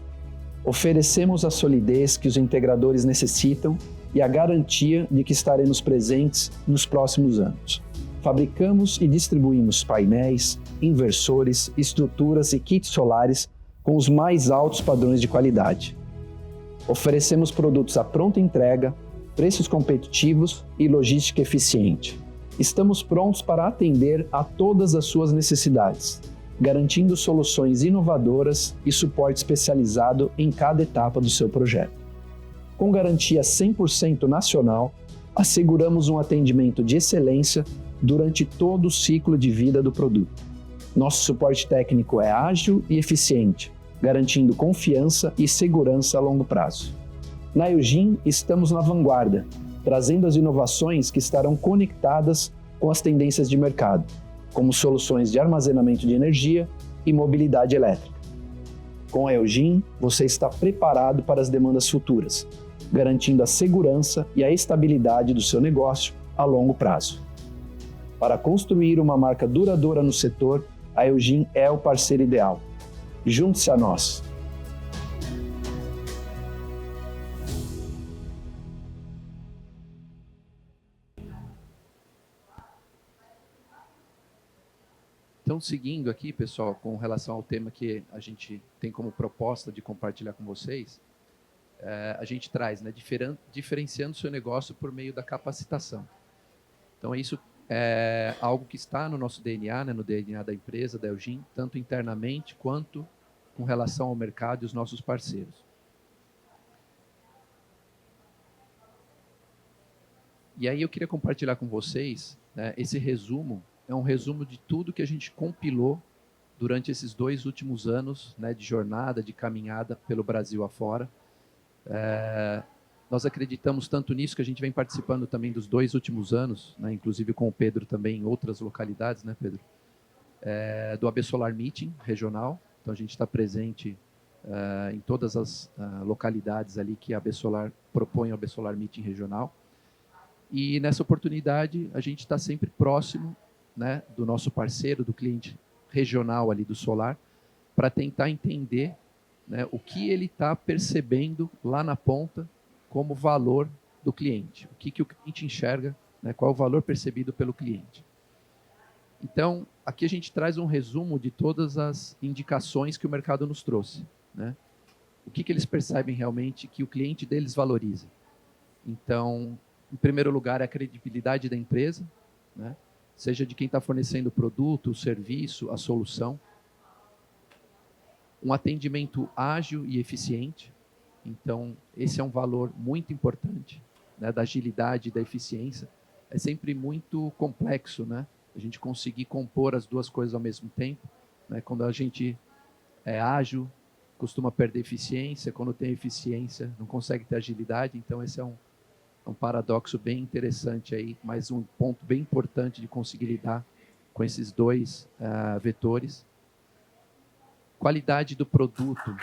Oferecemos a solidez que os integradores necessitam e a garantia de que estaremos presentes nos próximos anos. Fabricamos e distribuímos painéis, inversores, estruturas e kits solares com os mais altos padrões de qualidade. Oferecemos produtos à pronta entrega, preços competitivos e logística eficiente. Estamos prontos para atender a todas as suas necessidades, garantindo soluções inovadoras e suporte especializado em cada etapa do seu projeto. Com garantia 100% nacional, asseguramos um atendimento de excelência durante todo o ciclo de vida do produto. Nosso suporte técnico é ágil e eficiente, garantindo confiança e segurança a longo prazo. Na Eugin, estamos na vanguarda, trazendo as inovações que estarão conectadas com as tendências de mercado, como soluções de armazenamento de energia e mobilidade elétrica. Com a Eugin, você está preparado para as demandas futuras, garantindo a segurança e a estabilidade do seu negócio a longo prazo. Para construir uma marca duradoura no setor, a Eugin é o parceiro ideal. Junte-se a nós! Então, seguindo aqui, pessoal, com relação ao tema que a gente tem como proposta de compartilhar com vocês, a gente traz, né, diferenciando o seu negócio por meio da capacitação. Então, isso é algo que está no nosso DNA, né, no DNA da empresa, da Eugin, tanto internamente quanto com relação ao mercado e os nossos parceiros. E aí eu queria compartilhar com vocês, né, esse resumo. É um resumo de tudo que a gente compilou durante esses 2 últimos anos, né, de jornada, de caminhada pelo Brasil afora. Nós acreditamos tanto nisso que a gente vem participando também dos 2 últimos anos, né, inclusive com o Pedro também em outras localidades, né, Pedro? Do AB Solar Meeting regional. Então a gente está presente em todas as localidades ali que a AB Solar propõe o AB Solar Meeting regional. E nessa oportunidade a gente está sempre próximo, né, do nosso parceiro, do cliente regional ali do solar, para tentar entender, né, o que ele está percebendo lá na ponta como valor do cliente, o que o cliente enxerga, né, qual é o valor percebido pelo cliente. Então, aqui a gente traz um resumo de todas as indicações que o mercado nos trouxe, né? O que eles percebem realmente que o cliente deles valoriza. Então, em primeiro lugar, é a credibilidade da empresa, né? Seja de quem está fornecendo o produto, o serviço, a solução. Um atendimento ágil e eficiente. Então, esse é um valor muito importante, né, da agilidade e da eficiência. É sempre muito complexo, né, a gente conseguir compor as duas coisas ao mesmo tempo. Né? Quando a gente é ágil, costuma perder eficiência. Quando tem eficiência, não consegue ter agilidade. Então, esse é um paradoxo bem interessante aí, mas um ponto bem importante de conseguir lidar com esses 2 vetores. Qualidade do produto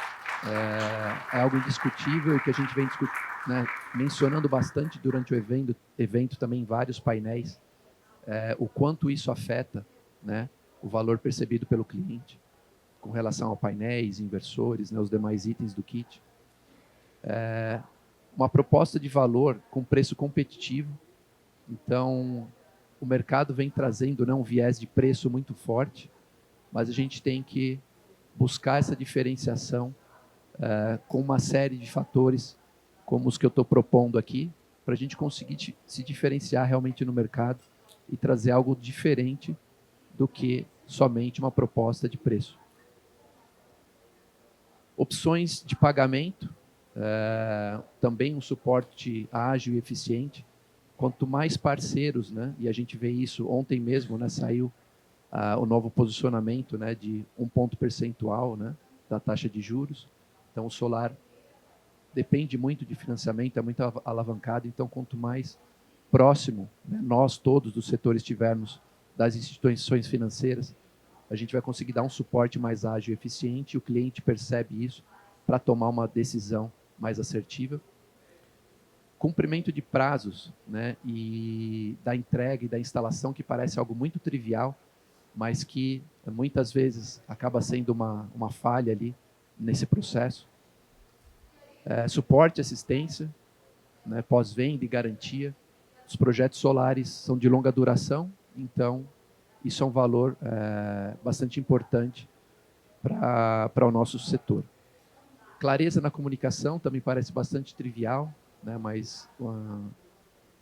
é algo indiscutível e que a gente vem né, mencionando bastante durante o evento também em vários painéis, o quanto isso afeta, né, o valor percebido pelo cliente com relação a painéis, inversores, né, os demais itens do kit. Uma proposta de valor com preço competitivo. Então, o mercado vem trazendo, né, um viés de preço muito forte, mas a gente tem que buscar essa diferenciação com uma série de fatores, como os que eu estou propondo aqui, para a gente conseguir se diferenciar realmente no mercado e trazer algo diferente do que somente uma proposta de preço. Opções de pagamento. Também um suporte ágil e eficiente. Quanto mais parceiros, né, e a gente vê isso ontem mesmo, né, saiu o novo posicionamento, né, de 1 ponto percentual, né, da taxa de juros. Então, o solar depende muito de financiamento, é muito alavancado. Então, quanto mais próximo, né, nós todos do setor estivermos das instituições financeiras, a gente vai conseguir dar um suporte mais ágil e eficiente, e o cliente percebe isso para tomar uma decisão mais assertiva. Cumprimento de prazos, né, e da entrega e da instalação, que parece algo muito trivial, mas que muitas vezes acaba sendo uma falha ali nesse processo. Suporte e assistência, né, pós-venda e garantia. Os projetos solares são de longa duração, então isso é um valor bastante importante para o nosso setor. Clareza na comunicação também parece bastante trivial, né, mas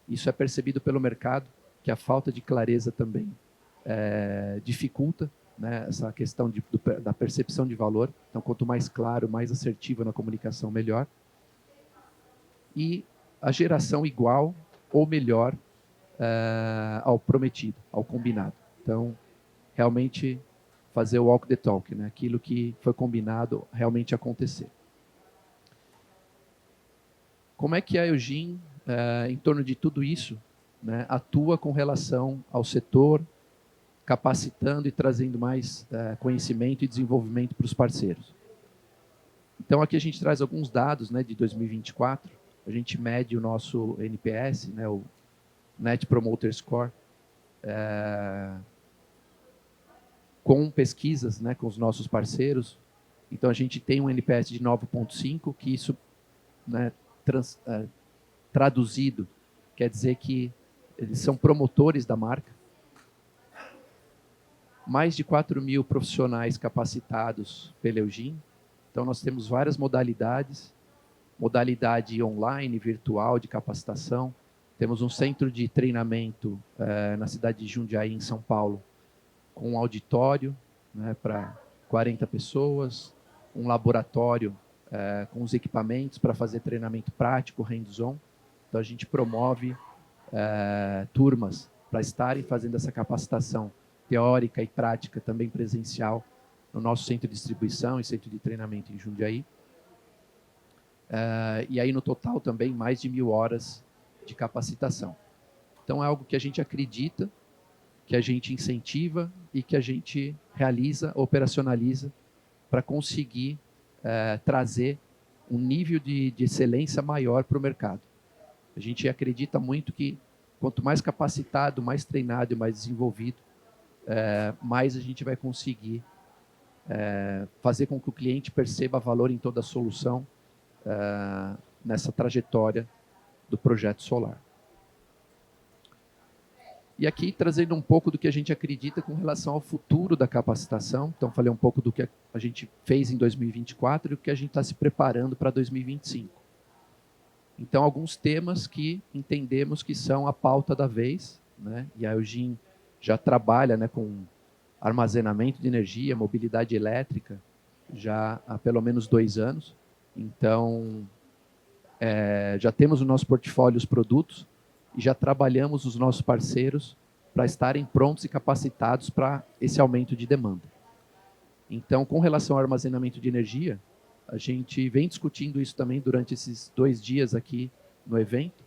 isso é percebido pelo mercado, que a falta de clareza também dificulta, né, essa questão da percepção de valor. Então, quanto mais claro, mais assertivo na comunicação, melhor. E a geração igual ou melhor ao prometido, ao combinado. Então, realmente fazer o walk the talk, né, aquilo que foi combinado realmente acontecer. Como é que a Eugin, em torno de tudo isso, né, atua com relação ao setor, capacitando e trazendo mais conhecimento e desenvolvimento para os parceiros? Então, aqui a gente traz alguns dados, né, de 2024. A gente mede o nosso NPS, né, o Net Promoter Score, com pesquisas, né, com os nossos parceiros. Então, a gente tem um NPS de 9,5, que isso, né, traduzido, quer dizer que eles são promotores da marca. Mais de 4.000 profissionais capacitados pela Eugin. Então, nós temos várias modalidades, modalidade online, virtual, de capacitação. Temos um centro de treinamento na cidade de Jundiaí, em São Paulo, com um auditório, né, para 40 pessoas, um laboratório com os equipamentos para fazer treinamento prático, hands-on. Então, a gente promove turmas para estarem fazendo essa capacitação teórica e prática, também presencial, no nosso centro de distribuição e centro de treinamento em Jundiaí. E aí, no total, também mais de 1.000 horas de capacitação. Então, é algo que a gente acredita, que a gente incentiva e que a gente realiza, operacionaliza, para conseguir trazer um nível de excelência maior para o mercado. A gente acredita muito que quanto mais capacitado, mais treinado e mais desenvolvido, mais a gente vai conseguir fazer com que o cliente perceba valor em toda a solução nessa trajetória do projeto solar. E aqui trazendo um pouco do que a gente acredita com relação ao futuro da capacitação. Então, falei um pouco do que a gente fez em 2024 e o que a gente está se preparando para 2025. Então, alguns temas que entendemos que são a pauta da vez, né? E a Eugin já trabalha, né, com armazenamento de energia, mobilidade elétrica, já há pelo menos 2 anos. Então, já temos no nosso portfólio os produtos e já trabalhamos os nossos parceiros para estarem prontos e capacitados para esse aumento de demanda. Então, com relação ao armazenamento de energia, a gente vem discutindo isso também durante esses 2 dias aqui no evento.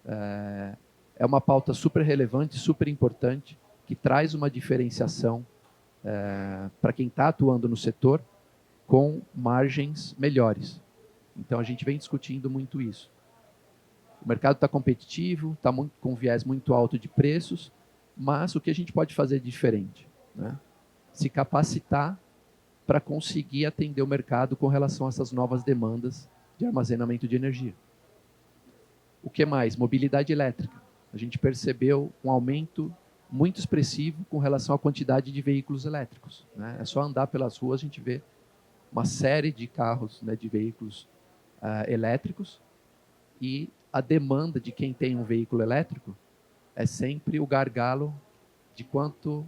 É uma pauta super relevante, super importante, que traz uma diferenciação para quem está atuando no setor com margens melhores. Então, a gente vem discutindo muito isso. O mercado está competitivo, está com um viés muito alto de preços, mas o que a gente pode fazer de diferente? Né? Se capacitar para conseguir atender o mercado com relação a essas novas demandas de armazenamento de energia. O que mais? Mobilidade elétrica. A gente percebeu um aumento muito expressivo com relação à quantidade de veículos elétricos. Né? É só andar pelas ruas, a gente vê uma série de carros, né, de veículos elétricos, e a demanda de quem tem um veículo elétrico é sempre o gargalo de quanto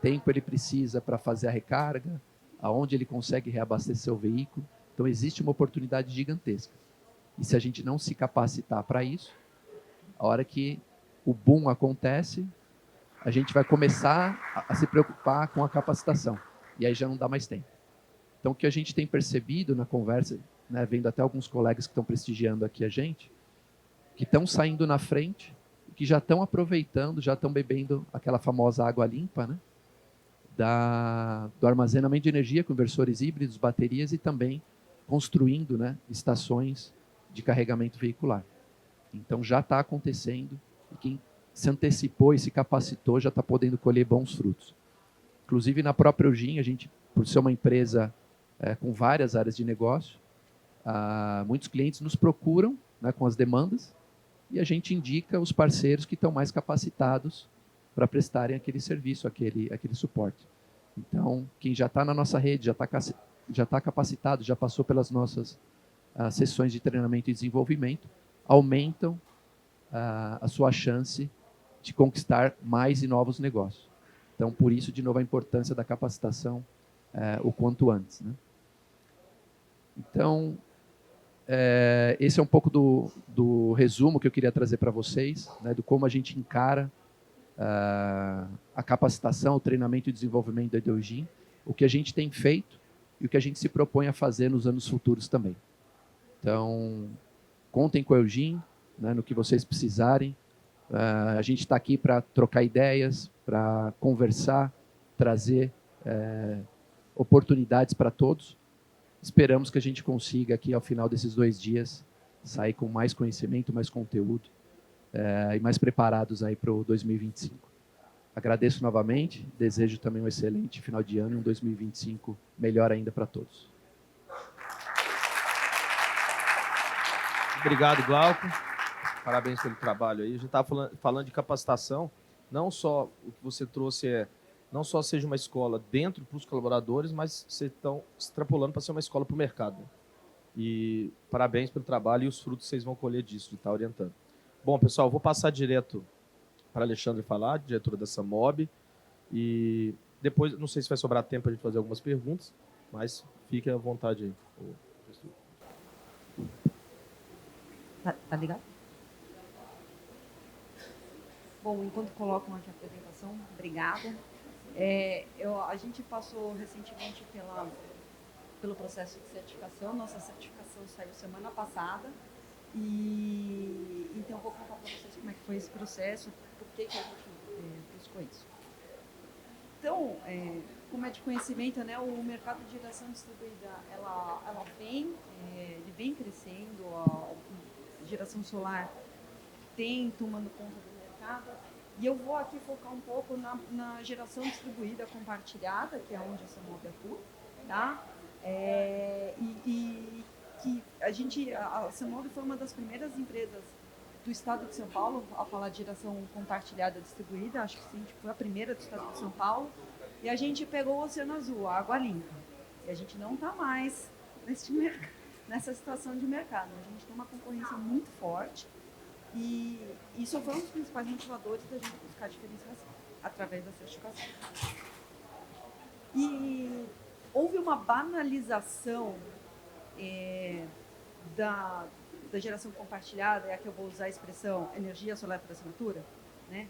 tempo ele precisa para fazer a recarga, aonde ele consegue reabastecer o veículo. Então, existe uma oportunidade gigantesca. E se a gente não se capacitar para isso, a hora que o boom acontece, a gente vai começar a se preocupar com a capacitação. E aí já não dá mais tempo. Então, o que a gente tem percebido na conversa, né, vendo até alguns colegas que estão prestigiando aqui a gente, que estão saindo na frente, que já estão aproveitando, já estão bebendo aquela famosa água limpa, né? Do armazenamento de energia com inversores híbridos, baterias e também construindo, né, estações de carregamento veicular. Então já está acontecendo e quem se antecipou e se capacitou já está podendo colher bons frutos. Inclusive na própria Eugin, a gente, por ser uma empresa com várias áreas de negócio, muitos clientes nos procuram, né, com as demandas e a gente indica os parceiros que estão mais capacitados para prestarem aquele serviço, aquele suporte. Então, quem já está na nossa rede, já está capacitado, já passou pelas nossas sessões de treinamento e desenvolvimento, aumentam a sua chance de conquistar mais e novos negócios. Então, por isso, de novo, a importância da capacitação o quanto antes, né? Então, esse é um pouco do resumo que eu queria trazer para vocês, né, do como a gente encara a capacitação, o treinamento e desenvolvimento da Eugin, o que a gente tem feito e o que a gente se propõe a fazer nos anos futuros também. Então, contem com a Eugin, né, no que vocês precisarem. A gente está aqui para trocar ideias, para conversar, trazer oportunidades para todos. Esperamos que a gente consiga aqui, ao final desses 2 dias, sair com mais conhecimento, mais conteúdo e mais preparados aí para o 2025. Agradeço novamente, desejo também um excelente final de ano e um 2025 melhor ainda para todos. Obrigado, Glauco. Parabéns pelo trabalho aí. A gente estava falando de capacitação. Não só o que você trouxe não só seja uma escola dentro para os colaboradores, mas vocês estão extrapolando para ser uma escola para o mercado. E parabéns pelo trabalho e os frutos vocês vão colher disso, de estar orientando. Bom, pessoal, vou passar direto para a Alexandre falar, diretora da SAMOB. E depois, não sei se vai sobrar tempo para a gente fazer algumas perguntas, mas fique à vontade aí. Tá ligado? Bom, enquanto colocam aqui a apresentação, obrigada. A gente passou recentemente pelo processo de certificação. Nossa certificação saiu semana passada. Então, eu vou contar para vocês como é que foi esse processo, por que a gente buscou isso. Então, como é de conhecimento, né, o mercado de geração distribuída, ele vem crescendo, a geração solar tem tomando conta do mercado. E eu vou aqui focar um pouco na geração distribuída compartilhada, que é onde a SAMOB atua, tá? Que a SAMOB foi uma das primeiras empresas do estado de São Paulo a falar de geração compartilhada distribuída, acho que sim, foi a primeira do estado de São Paulo, e a gente pegou o Oceano Azul, a água limpa, e a gente não está mais nessa situação de mercado, a gente tem uma concorrência muito forte, e isso foi um dos principais motivadores da gente buscar a diferenciação, através da certificação. E houve uma banalização da geração compartilhada, é a que eu vou usar a expressão energia solar por assinatura, né?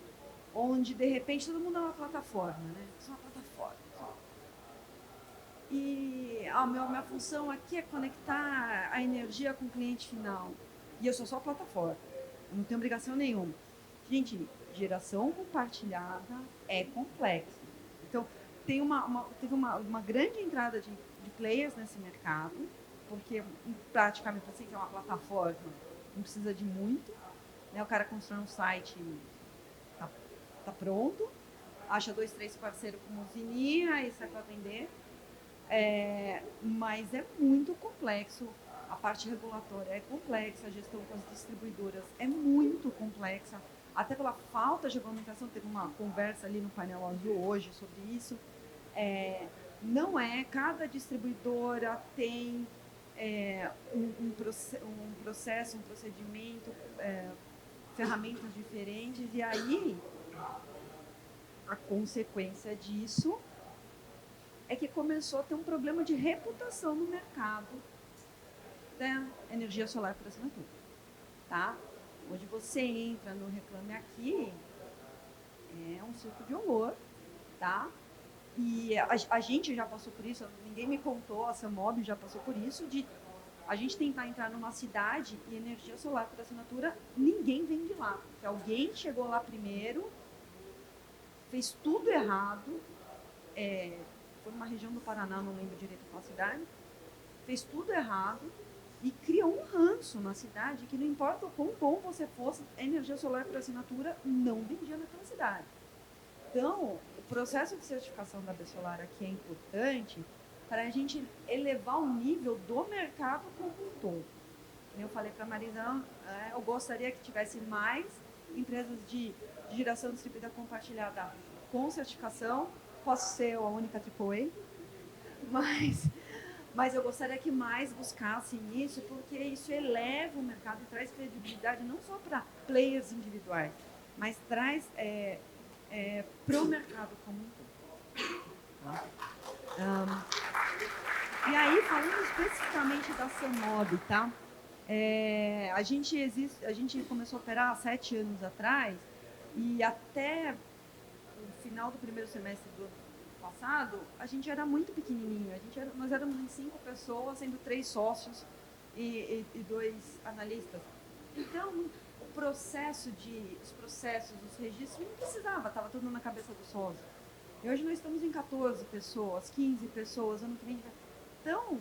Onde, de repente, todo mundo é uma plataforma, né? Só uma plataforma. E a minha função aqui é conectar a energia com o cliente final. E eu sou só plataforma. Eu não tenho obrigação nenhuma. Gente, geração compartilhada é complexa. Então, teve uma grande entrada de players nesse mercado, porque praticamente para você que é uma plataforma, não precisa de muito, né? O cara constrói um site, tá pronto, acha 2, 3 parceiros como usininha e sai para atender. Mas é muito complexo, a parte regulatória é complexa, a gestão com as distribuidoras é muito complexa, até pela falta de regulamentação. Teve uma conversa ali no painel azul hoje sobre isso. Cada distribuidora tem um processo, um procedimento, ferramentas diferentes, e aí a consequência disso é que começou a ter um problema de reputação no mercado da energia solar por assinatura, tá? Onde você entra no Reclame Aqui, é um circo de horror, tá? E a gente já passou por isso, ninguém me contou, a SAMOB já passou por isso, a gente tentar entrar numa cidade e energia solar por assinatura, ninguém vem de lá. Porque alguém chegou lá primeiro, fez tudo errado, foi numa região do Paraná, não lembro direito qual cidade, fez tudo errado e criou um ranço na cidade que não importa o quão bom você fosse, a energia solar por assinatura não vendia naquela cidade. Então, o processo de certificação da Absolar aqui é importante para a gente elevar o nível do mercado como um todo. Eu falei para a Marisa, eu gostaria que tivesse mais empresas de geração distribuída compartilhada com certificação. Posso ser a única AAA, mas eu gostaria que mais buscassem isso, porque isso eleva o mercado e traz credibilidade não só para players individuais, mas traz para o mercado como um todo. E aí, falando especificamente da CEMOB, tá? A gente começou a operar há 7 anos atrás e até o final do primeiro semestre do ano passado, a gente era muito pequenininho. Nós éramos em 5 pessoas, sendo 3 sócios e 2 analistas. Então, os processos, os registros, não precisava, estava tudo na cabeça do sócio. E hoje nós estamos em 14 pessoas, 15 pessoas, ano que vem. Então,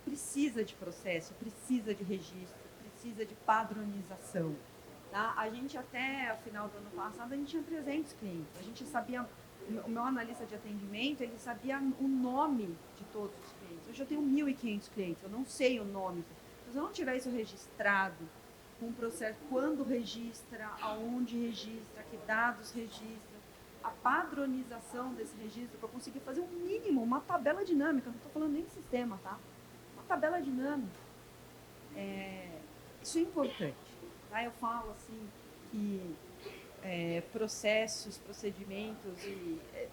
precisa de processo, precisa de registro, precisa de padronização. Tá? A gente até o final do ano passado, a gente tinha 300 clientes. A gente sabia, o meu analista de atendimento, ele sabia o nome de todos os clientes. Hoje eu tenho 1.500 clientes, eu não sei o nome. Se eu não tiver isso registrado, com o processo, quando registra, aonde registra, que dados registra, a padronização desse registro, para conseguir fazer um mínimo, uma tabela dinâmica, não estou falando nem de sistema, tá? Uma tabela dinâmica. Isso é importante. Tá? Eu falo assim que processos, procedimentos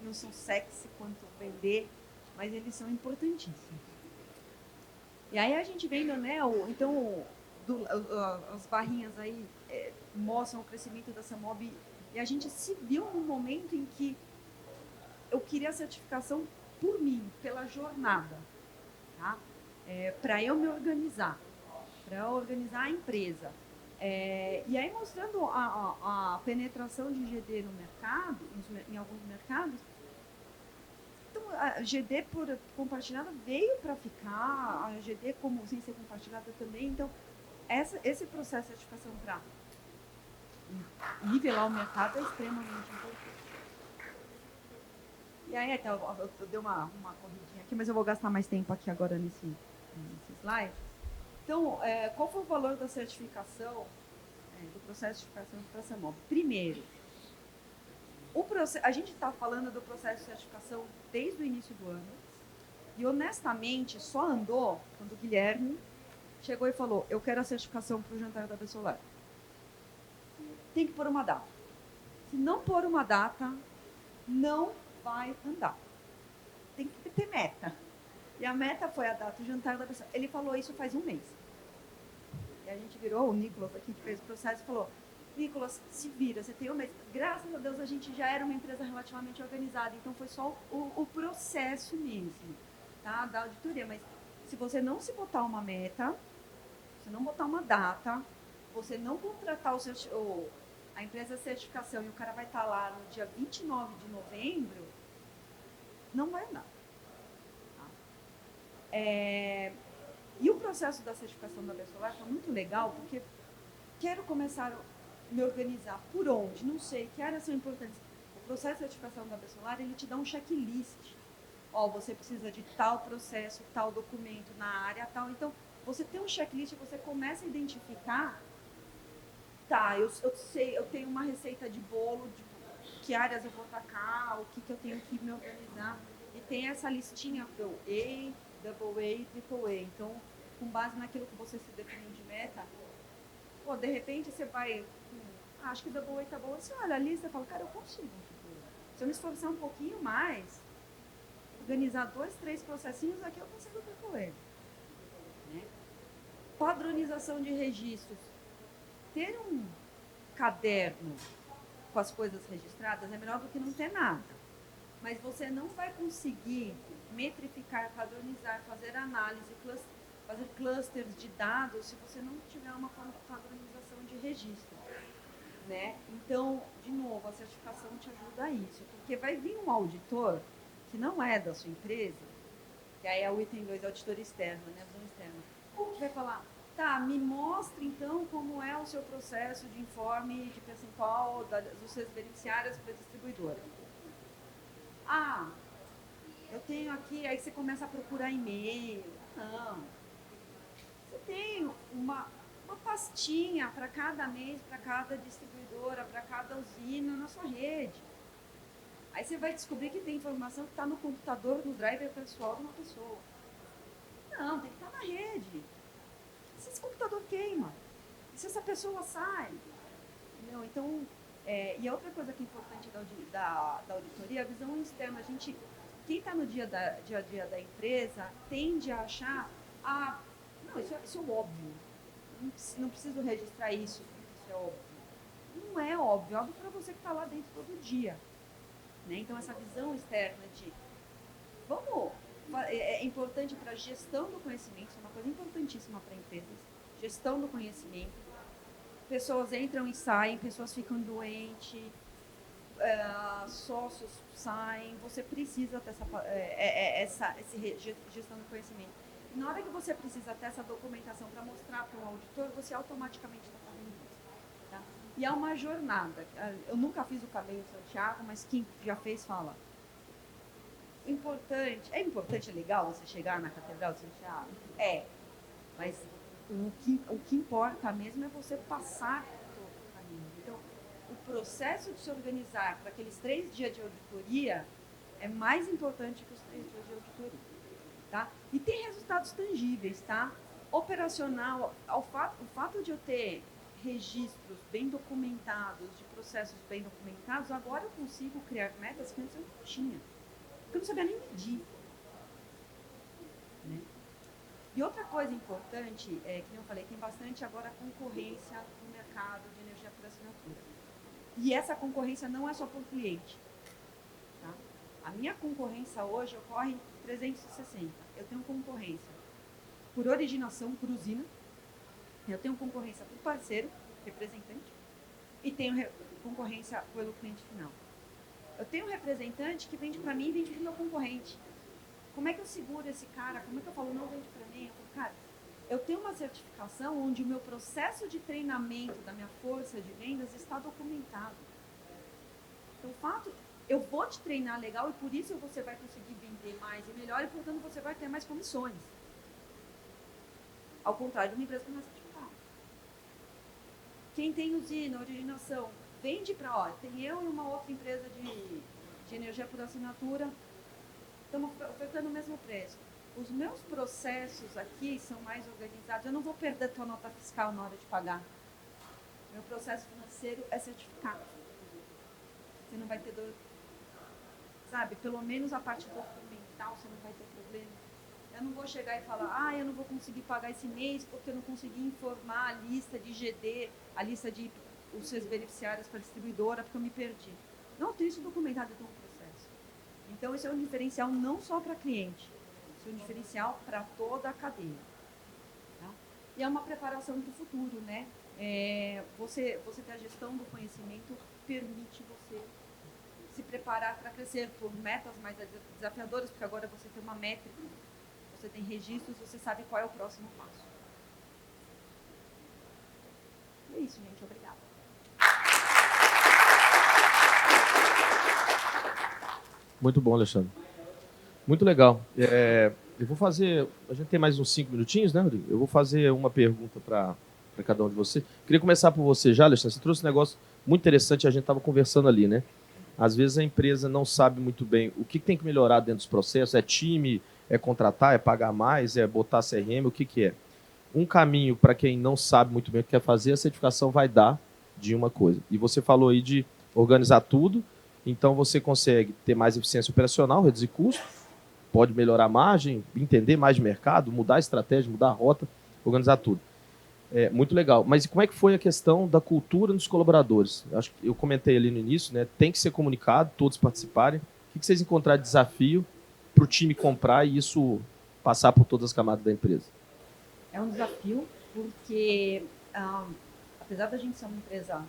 não são sexy quanto vender, mas eles são importantíssimos. E aí a gente vendo, né, as barrinhas aí mostram o crescimento da CEMOB e a gente se viu num momento em que eu queria a certificação por mim, pela jornada, tá? Para eu me organizar, para eu organizar a empresa. E aí mostrando a penetração de GD no mercado, em alguns mercados. Então, a GD por compartilhada veio para ficar, a GD como sem ser compartilhada também. Então, esse processo de certificação para nivelar o mercado é extremamente importante. E aí, até eu dei uma corridinha aqui, mas eu vou gastar mais tempo aqui agora nesse slide. Então, qual foi o valor da certificação, do processo de certificação para a CEMOB? Primeiro, a gente está falando do processo de certificação desde o início do ano e, honestamente, só andou quando o Guilherme chegou e falou: eu quero a certificação para o jantar da Absolar. Tem que pôr uma data. Se não pôr uma data, não vai andar. Tem que ter meta. E a meta foi a data do jantar da Absolar. Ele falou isso faz um mês. E a gente virou, o Nicolas aqui que fez o processo, falou: Nicolas, se vira, você tem um mês. Graças a Deus a gente já era uma empresa relativamente organizada, então foi só o processo mesmo, tá, da auditoria. Mas se você não se botar uma meta, se não botar uma data, você não contratar a empresa de certificação e o cara vai estar lá no dia 29 de novembro, não vai andar. Tá? E o processo da certificação da Absolar está muito legal, porque quero começar a me organizar. Por onde? Não sei. Que áreas são importantes? O processo de certificação da Absolar, ele te dá um checklist. Você precisa de tal processo, tal documento na área, tal. Então, você tem um checklist, você começa a identificar. Tá, eu sei, eu tenho uma receita de bolo, de que áreas eu vou atacar, o que eu tenho que me organizar. E tem essa listinha do A, AA, AAA. Então, com base naquilo que você se definiu de meta, de repente você vai, acho que AA está boa. Você olha a lista e fala, cara, eu consigo. Se eu me esforçar um pouquinho mais, organizar 2, 3 processinhos, aqui eu consigo AAA. Né? Padronização de registros. Ter um caderno com as coisas registradas é melhor do que não ter nada. Mas você não vai conseguir metrificar, padronizar, fazer análise, fazer clusters de dados se você não tiver uma padronização de registro, né? Então, de novo, a certificação te ajuda a isso, porque vai vir um auditor que não é da sua empresa, que aí é o item 2, auditor externo, né? Visão externa, que vai falar, tá, me mostra então como é o seu processo de informe de percentual dos seus beneficiários para a distribuidora. Ah, eu tenho aqui, aí você começa a procurar e-mail. Não. Você tem uma pastinha para cada mês, para cada distribuidora, para cada usina na sua rede. Aí você vai descobrir que tem informação que está no computador, no driver pessoal de uma pessoa. Não, tem que estar na rede. E se esse computador queima? E se essa pessoa sai? Entendeu? Então, e a outra coisa que é importante da auditoria é a visão externa. Quem está no dia a dia da empresa tende a achar, não, isso é óbvio. Não preciso registrar isso é óbvio. Não é óbvio, é óbvio para você que está lá dentro todo dia. Né? Então, essa visão externa de é importante para a gestão do conhecimento, isso é uma coisa importantíssima para empresas, gestão do conhecimento. Pessoas entram e saem, pessoas ficam doentes, sócios saem, você precisa ter essa gestão do conhecimento. E na hora que você precisa ter essa documentação para mostrar para um auditor, você automaticamente está fazendo isso. Tá? E é uma jornada. Eu nunca fiz o caminho de Santiago, mas quem já fez fala. É importante, é legal você chegar na Catedral de Santiago? Mas o que importa mesmo é você passar todo o caminho. Então, o processo de se organizar para aqueles 3 dias de auditoria é mais importante que os 3 dias de auditoria. Tá? E tem resultados tangíveis, tá? Operacional, o fato de eu ter registros bem documentados, de processos bem documentados, agora eu consigo criar metas que antes eu não tinha. Porque eu não sabia nem medir. Né? E outra coisa importante, que eu falei, tem bastante agora concorrência no mercado de energia por assinatura. E essa concorrência não é só por cliente. Tá? A minha concorrência hoje ocorre 360. Eu tenho concorrência por originação, por usina. Eu tenho concorrência por parceiro, representante. E tenho concorrência pelo cliente final. Eu tenho um representante que vende para mim e vende para o meu concorrente. Como é que eu seguro esse cara? Como é que eu falo, não vende para mim? Eu falo, cara, eu tenho uma certificação onde o meu processo de treinamento da minha força de vendas está documentado. Então, o fato... Eu vou te treinar legal e por isso você vai conseguir vender mais e melhor e, portanto, você vai ter mais comissões. Ao contrário de uma empresa que não é certificada. Quem tem usina, originação, vende para... tem eu e uma outra empresa de energia por assinatura, estamos ofertando o mesmo preço. Os meus processos aqui são mais organizados. Eu não vou perder a tua nota fiscal na hora de pagar. Meu processo financeiro é certificado. Você não vai ter dor... Sabe, pelo menos a parte documental você não vai ter problema. Eu não vou chegar e falar, eu não vou conseguir pagar esse mês porque eu não consegui informar a lista de GD, a lista de os seus beneficiários para a distribuidora porque eu me perdi. Não, eu tenho isso documentado em todo o processo. Então, isso é um diferencial não só para cliente, isso é um diferencial para toda a cadeia. Tá? E é uma preparação para o futuro, né? Você ter a gestão do conhecimento permite você se preparar para crescer por metas mais desafiadoras, porque agora você tem uma métrica, você tem registros, você sabe qual é o próximo passo. É isso, gente. Obrigada. Muito bom, Alexandre. Muito legal. Eu vou fazer... A gente tem mais uns 5 minutinhos, né, Rodrigo? Eu vou fazer uma pergunta para cada um de vocês. Queria começar por você já, Alexandre. Você trouxe um negócio muito interessante, a gente estava conversando ali, né? Às vezes a empresa não sabe muito bem o que tem que melhorar dentro dos processos. É time, é contratar, é pagar mais, é botar CRM, o que é? Um caminho para quem não sabe muito bem o que quer fazer, a certificação vai dar de uma coisa. E você falou aí de organizar tudo, então você consegue ter mais eficiência operacional, reduzir custo, pode melhorar a margem, entender mais de mercado, mudar a estratégia, mudar a rota, organizar tudo. É muito legal. Mas e como é que foi a questão da cultura dos colaboradores? Acho que eu comentei ali no início, né? Tem que ser comunicado, todos participarem. O que vocês encontraram de desafio para o time comprar e isso passar por todas as camadas da empresa? É um desafio, porque apesar da gente ser uma empresa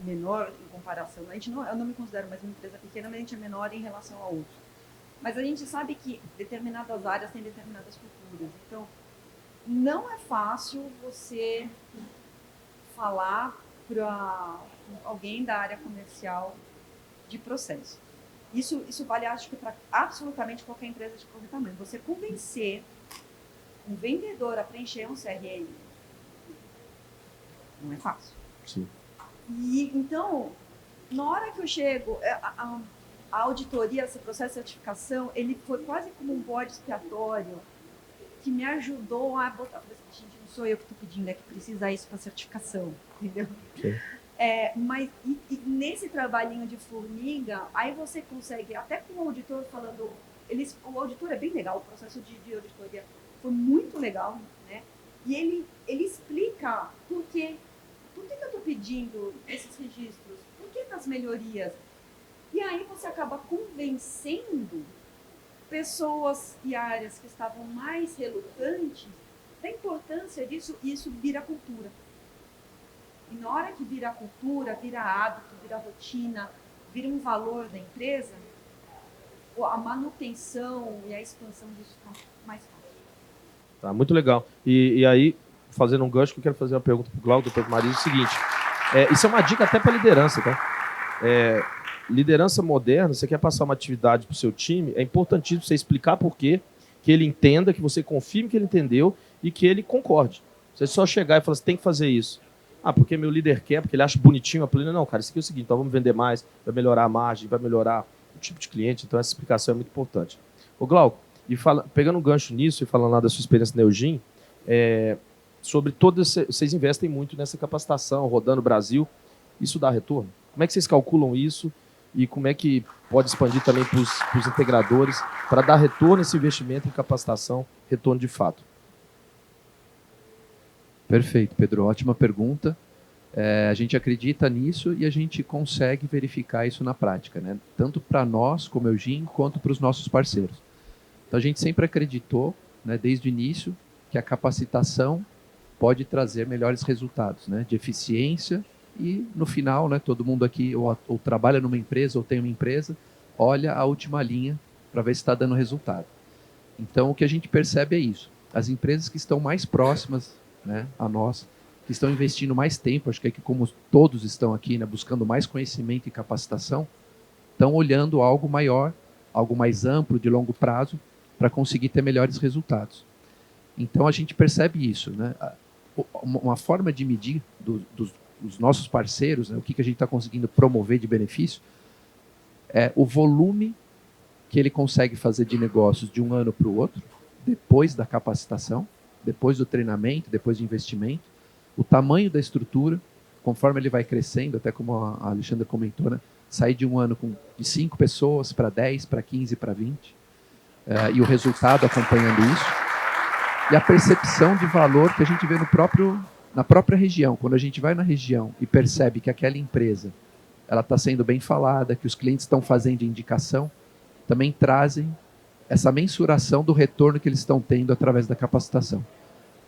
menor em comparação, eu não me considero mais uma empresa pequena, mas a gente é menor em relação a outros. Mas a gente sabe que determinadas áreas têm determinadas culturas. Então, não é fácil você falar para alguém da área comercial de processo. Isso vale, acho que, para absolutamente qualquer empresa de qualquer tamanho. Você convencer um vendedor a preencher um CRM não é fácil. Sim. E, então, na hora que eu chego, a auditoria, esse processo de certificação, ele foi quase como um bode expiatório que me ajudou a botar. Gente, não sou eu que estou pedindo, é que precisa isso para certificação, entendeu? Sim. Mas nesse trabalhinho de formiga, aí você consegue, até com o auditor falando, o auditor é bem legal, o processo de auditoria foi muito legal, né? E ele explica por que eu estou pedindo esses registros, por que das melhorias. E aí você acaba convencendo pessoas e áreas que estavam mais relutantes da importância disso, e isso vira cultura. E na hora que vira cultura, vira hábito, vira rotina, vira um valor da empresa, a manutenção e a expansão disso fica mais fácil. Tá, muito legal. E aí, fazendo um gancho, que eu quero fazer uma pergunta para o Glauco, para o Marisa, o seguinte, isso é uma dica até para liderança, tá? Liderança moderna, você quer passar uma atividade para o seu time, é importantíssimo você explicar por quê, que ele entenda, que você confirme que ele entendeu e que ele concorde. Você só chegar e falar, você tem que fazer isso. Porque meu líder quer, porque ele acha bonitinho a planilha. Não, cara, isso aqui é o seguinte, então vamos vender mais, vai melhorar a margem, vai melhorar o tipo de cliente, então essa explicação é muito importante. Ô Glauco, pegando um gancho nisso e falando lá da sua experiência na Eugin, sobre vocês investem muito nessa capacitação, rodando o Brasil, isso dá retorno? Como é que vocês calculam isso e como é que pode expandir também para os integradores para dar retorno esse investimento em capacitação, retorno de fato? Perfeito, Pedro. Ótima pergunta. A gente acredita nisso e a gente consegue verificar isso na prática, né? Tanto para nós, como Eugin, quanto para os nossos parceiros. Então, a gente sempre acreditou, né, desde o início, que a capacitação pode trazer melhores resultados, né, de eficiência e, no final, né, todo mundo aqui ou trabalha numa empresa ou tem uma empresa, olha a última linha para ver se está dando resultado. Então, o que a gente percebe é isso. As empresas que estão mais próximas, né, a nós, que estão investindo mais tempo, acho que é que como todos estão aqui, né, buscando mais conhecimento e capacitação, estão olhando algo maior, algo mais amplo, de longo prazo, para conseguir ter melhores resultados. Então a gente percebe isso, né? Uma forma de medir dos nossos parceiros, né, o que a gente está conseguindo promover de benefício, é o volume que ele consegue fazer de negócios de um ano para o outro, depois da capacitação, depois do treinamento, depois do investimento, o tamanho da estrutura, conforme ele vai crescendo, até como a Alexandra comentou, né, sair de um ano de 5 pessoas para 10, para 15, para 20, e o resultado acompanhando isso, e a percepção de valor que a gente vê na própria região. Quando a gente vai na região e percebe que aquela empresa ela está sendo bem falada, que os clientes estão fazendo indicação, também trazem essa mensuração do retorno que eles estão tendo através da capacitação.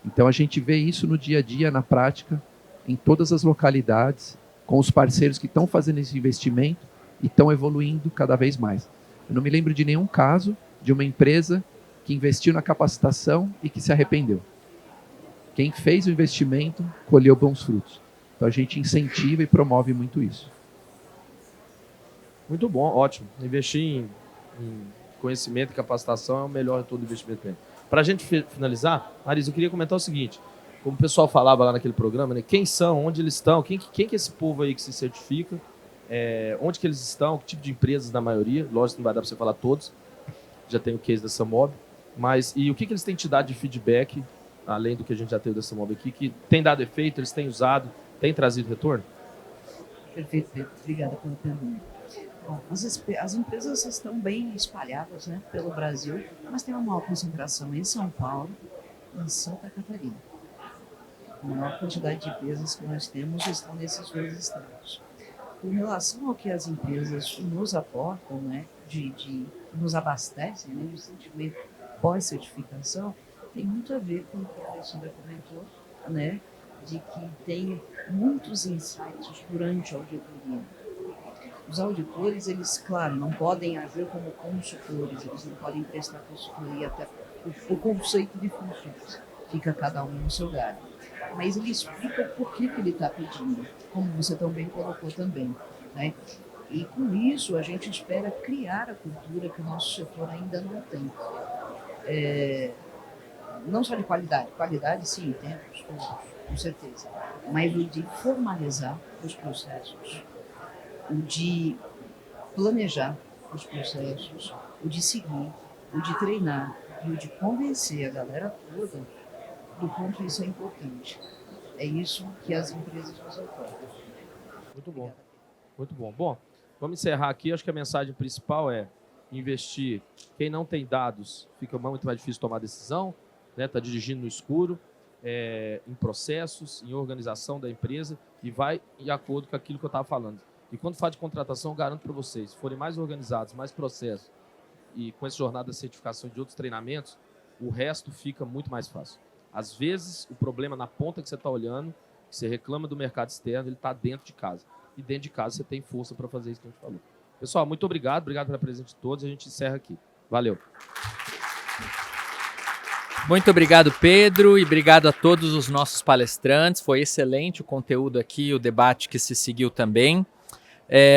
Então a gente vê isso no dia a dia, na prática, em todas as localidades, com os parceiros que estão fazendo esse investimento e estão evoluindo cada vez mais. Eu não me lembro de nenhum caso de uma empresa que investiu na capacitação e que se arrependeu. Quem fez o investimento colheu bons frutos. Então a gente incentiva e promove muito isso. Muito bom, ótimo. Investir em conhecimento e capacitação é o melhor retorno do investimento. Para a gente finalizar, Marisa, eu queria comentar o seguinte, como o pessoal falava lá naquele programa, né, quem são, onde eles estão, quem que é esse povo aí que se certifica, onde que eles estão, que tipo de empresas na maioria, lógico que não vai dar para você falar todos, já tem o case da Samob, mas e o que eles têm te dado de feedback, além do que a gente já teve da Samob aqui, que tem dado efeito, eles têm usado, tem trazido retorno? Perfeito, Pedro. Obrigada pela pergunta. Bom, as empresas estão bem espalhadas, né, pelo Brasil, mas tem uma maior concentração em São Paulo e em Santa Catarina. A maior quantidade de empresas que nós temos estão nesses dois estados. Com relação ao que as empresas nos aportam, né, nos abastecem, né, de sentimento pós-certificação, tem muito a ver com o que a Alessandra comentou, né? De que tem muitos insights durante a auditoria. Os auditores, eles, claro, não podem agir como consultores, eles não podem prestar consultoria, até o conceito de funções, fica cada um no seu lugar. Mas ele explica por que ele está pedindo, como você também colocou também, né? E com isso a gente espera criar a cultura que o nosso setor ainda não tem. Não só de qualidade sim, temos todos, com certeza, mas o de formalizar os processos, o de planejar os processos, o de seguir, o de treinar e o de convencer a galera toda do quanto isso é importante. É isso que as empresas nos oferecem. Muito bom. Muito bom. Bom, vamos encerrar aqui. Acho que a mensagem principal é investir. Quem não tem dados, fica muito mais difícil tomar decisão, né? Tá dirigindo no escuro, em processos, em organização da empresa e vai de acordo com aquilo que eu estava falando. E quando fala de contratação, eu garanto para vocês, se forem mais organizados, mais processos e com essa jornada de certificação e de outros treinamentos, o resto fica muito mais fácil. Às vezes, o problema na ponta que você está olhando, que você reclama do mercado externo, ele está dentro de casa. E dentro de casa você tem força para fazer isso que a gente falou. Pessoal, muito obrigado pela presença de todos. A gente encerra aqui. Valeu. Muito obrigado, Pedro, e obrigado a todos os nossos palestrantes. Foi excelente o conteúdo aqui, o debate que se seguiu também.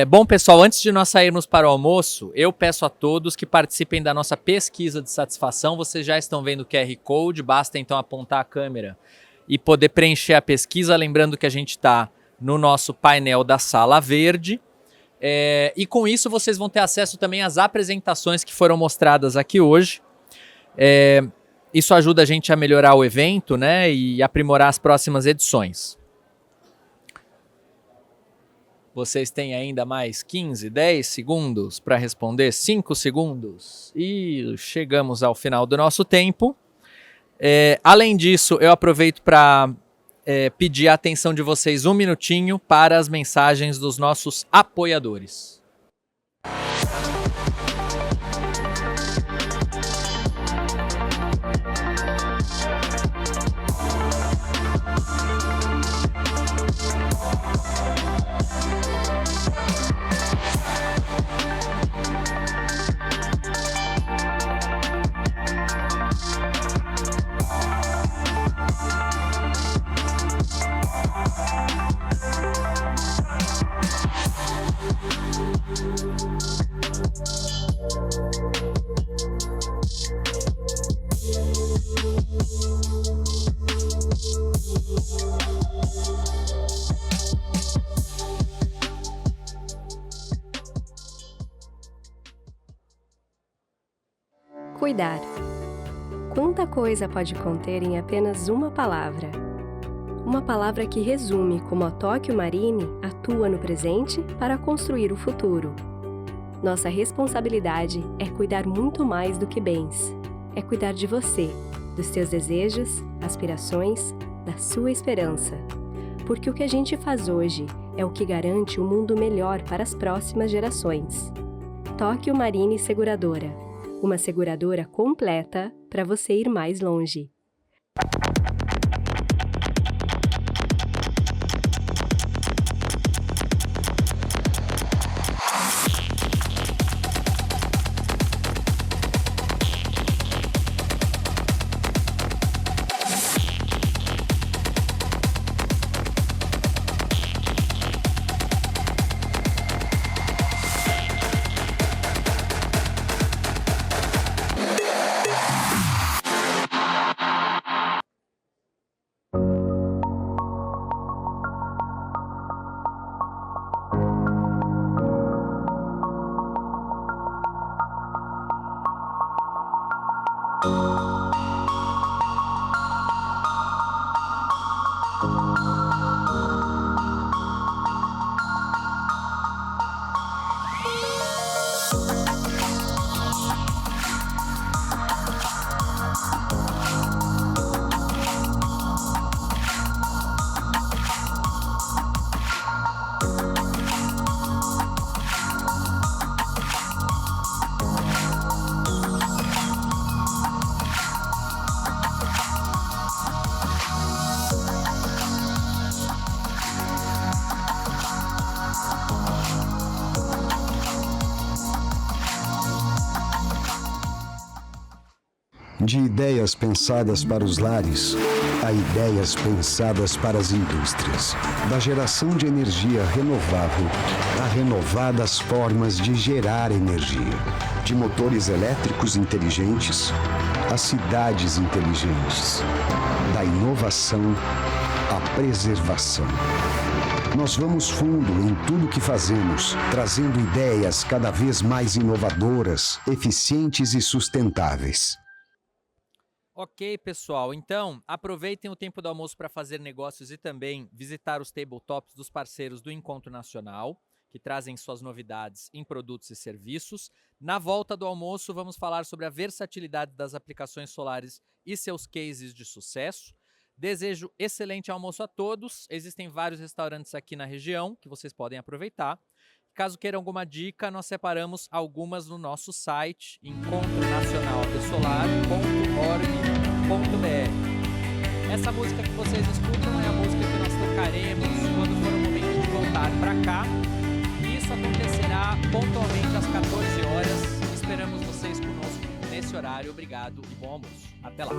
Bom, pessoal, antes de nós sairmos para o almoço, eu peço a todos que participem da nossa pesquisa de satisfação. Vocês já estão vendo o QR Code, basta então apontar a câmera e poder preencher a pesquisa. Lembrando que a gente está no nosso painel da Sala Verde. E com isso vocês vão ter acesso também às apresentações que foram mostradas aqui hoje. Isso ajuda a gente a melhorar o evento, né, e aprimorar as próximas edições. Vocês têm ainda mais 15, 10 segundos para responder, 5 segundos. E chegamos ao final do nosso tempo. Além disso, eu aproveito para pedir a atenção de vocês um minutinho para as mensagens dos nossos apoiadores. Cuidar. Quanta coisa pode conter em apenas uma palavra? Uma palavra que resume como a Tóquio Marine atua no presente para construir o futuro. Nossa responsabilidade é cuidar muito mais do que bens. É cuidar de você, dos seus desejos, aspirações, da sua esperança. Porque o que a gente faz hoje é o que garante um mundo melhor para as próximas gerações. Tóquio Marine Seguradora. Uma seguradora completa para você ir mais longe. De ideias pensadas para os lares a ideias pensadas para as indústrias. Da geração de energia renovável a renovadas formas de gerar energia. De motores elétricos inteligentes a cidades inteligentes. Da inovação à preservação. Nós vamos fundo em tudo que fazemos, trazendo ideias cada vez mais inovadoras, eficientes e sustentáveis. Ok, pessoal. Então, aproveitem o tempo do almoço para fazer negócios e também visitar os tabletops dos parceiros do Encontro Nacional, que trazem suas novidades em produtos e serviços. Na volta do almoço, vamos falar sobre a versatilidade das aplicações solares e seus cases de sucesso. Desejo excelente almoço a todos. Existem vários restaurantes aqui na região que vocês podem aproveitar. Caso queiram alguma dica, nós separamos algumas no nosso site encontronacionaldesolar.org.br. Essa música que vocês escutam é a música que nós tocaremos quando for o momento de voltar para cá. E isso acontecerá pontualmente às 14 horas. Esperamos vocês conosco nesse horário. Obrigado e bom almoço. Até lá.